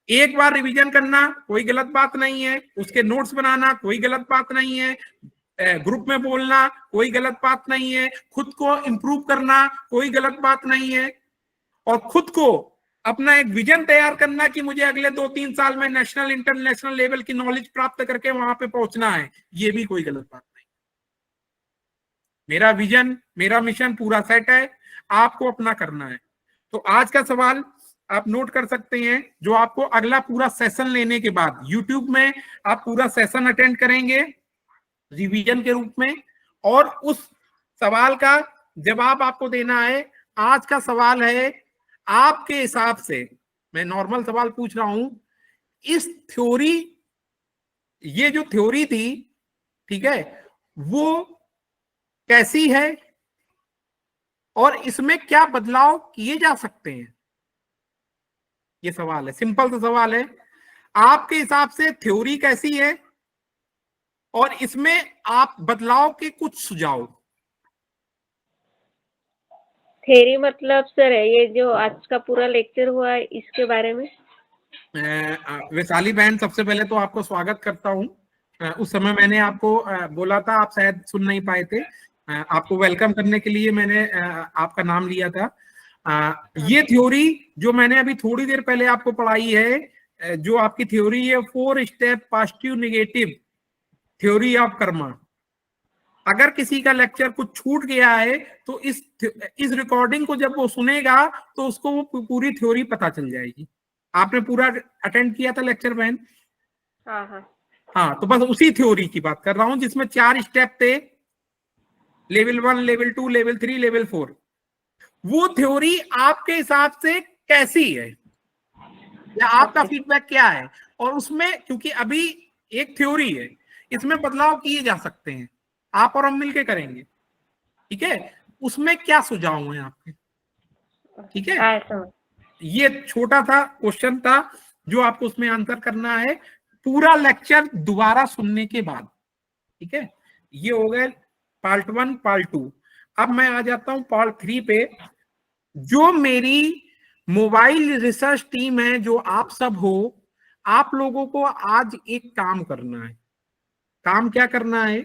S1: एक बार रिवीजन करना कोई गलत बात नहीं है, उसके नोट्स बनाना कोई गलत बात नहीं है, ग्रुप में बोलना कोई गलत बात नहीं है, खुद को इंप्रूव करना कोई गलत बात नहीं है, और खुद को अपना एक विजन तैयार करना कि मुझे अगले 2-3 साल में नेशनल इंटरनेशनल लेवल की नॉलेज प्राप्त करके वहां पे पहुंचना है, ये भी कोई गलत बात नहीं। मेरा विजन, मेरा मिशन पूरा सेट है, आपको अपना करना है। तो आज का सवाल आप नोट कर सकते हैं, जो आपको अगला पूरा सेशन लेने के बाद यूट्यूब में आप पूरा सेशन अटेंड करेंगे रिवीजन के रूप में, और उस सवाल का जवाब आपको देना है। आज का सवाल है, आपके हिसाब से, मैं नॉर्मल सवाल पूछ रहा हूं, इस थ्योरी, ये जो थ्योरी थी, ठीक है, वो कैसी है और इसमें क्या बदलाव किए जा सकते हैं? ये सवाल है, सिंपल सा सवाल है। आपके हिसाब से थ्योरी कैसी है और इसमें आप बदलाव के कुछ सुझाव।
S9: थ्योरी मतलब सर है ये जो आज का पूरा लेक्चर हुआ है इसके बारे में?
S1: वैशाली बहन, सबसे पहले तो आपको स्वागत करता हूं। उस समय मैंने आपको बोला था, आप शायद सुन नहीं पाए थे। आपको वेलकम करने के लिए मैंने आपका नाम लिया था। ये थ्योरी जो मैंने अभी थोड़ी देर पहले आपको पढ़ाई है, जो आपकी थ्योरी है 4 step positive negative theory of Karma. अगर किसी का लेक्चर कुछ छूट गया है तो इस रिकॉर्डिंग को जब वो सुनेगा तो उसको वो पूरी थ्योरी पता चल जाएगी। आपने पूरा अटेंड किया था लेक्चर बहन? हाँ, तो बस उसी थ्योरी की बात कर रहा हूं जिसमें 4 स्टेप थे, लेवल 1, लेवल 2, लेवल 3, लेवल 4। वो थ्योरी आपके हिसाब से कैसी है या आपका फीडबैक क्या है? और उसमें, क्योंकि अभी एक थ्योरी है, इसमें बदलाव किए जा सकते हैं, आप और हम मिलके करेंगे, ठीक है? उसमें क्या सुझाव हैं आपके? ठीक है, ये छोटा सा क्वेश्चन था जो आपको उसमें आंसर करना है पूरा लेक्चर दोबारा सुनने के बाद, ठीक है? ये हो गए पार्ट 1, पार्ट 2। अब मैं आ जाता हूं पार्ट 3 पे। जो मेरी मोबाइल रिसर्च टीम है, जो आप सब हो, आप लोगों को आज एक काम करना है। काम क्या करना है?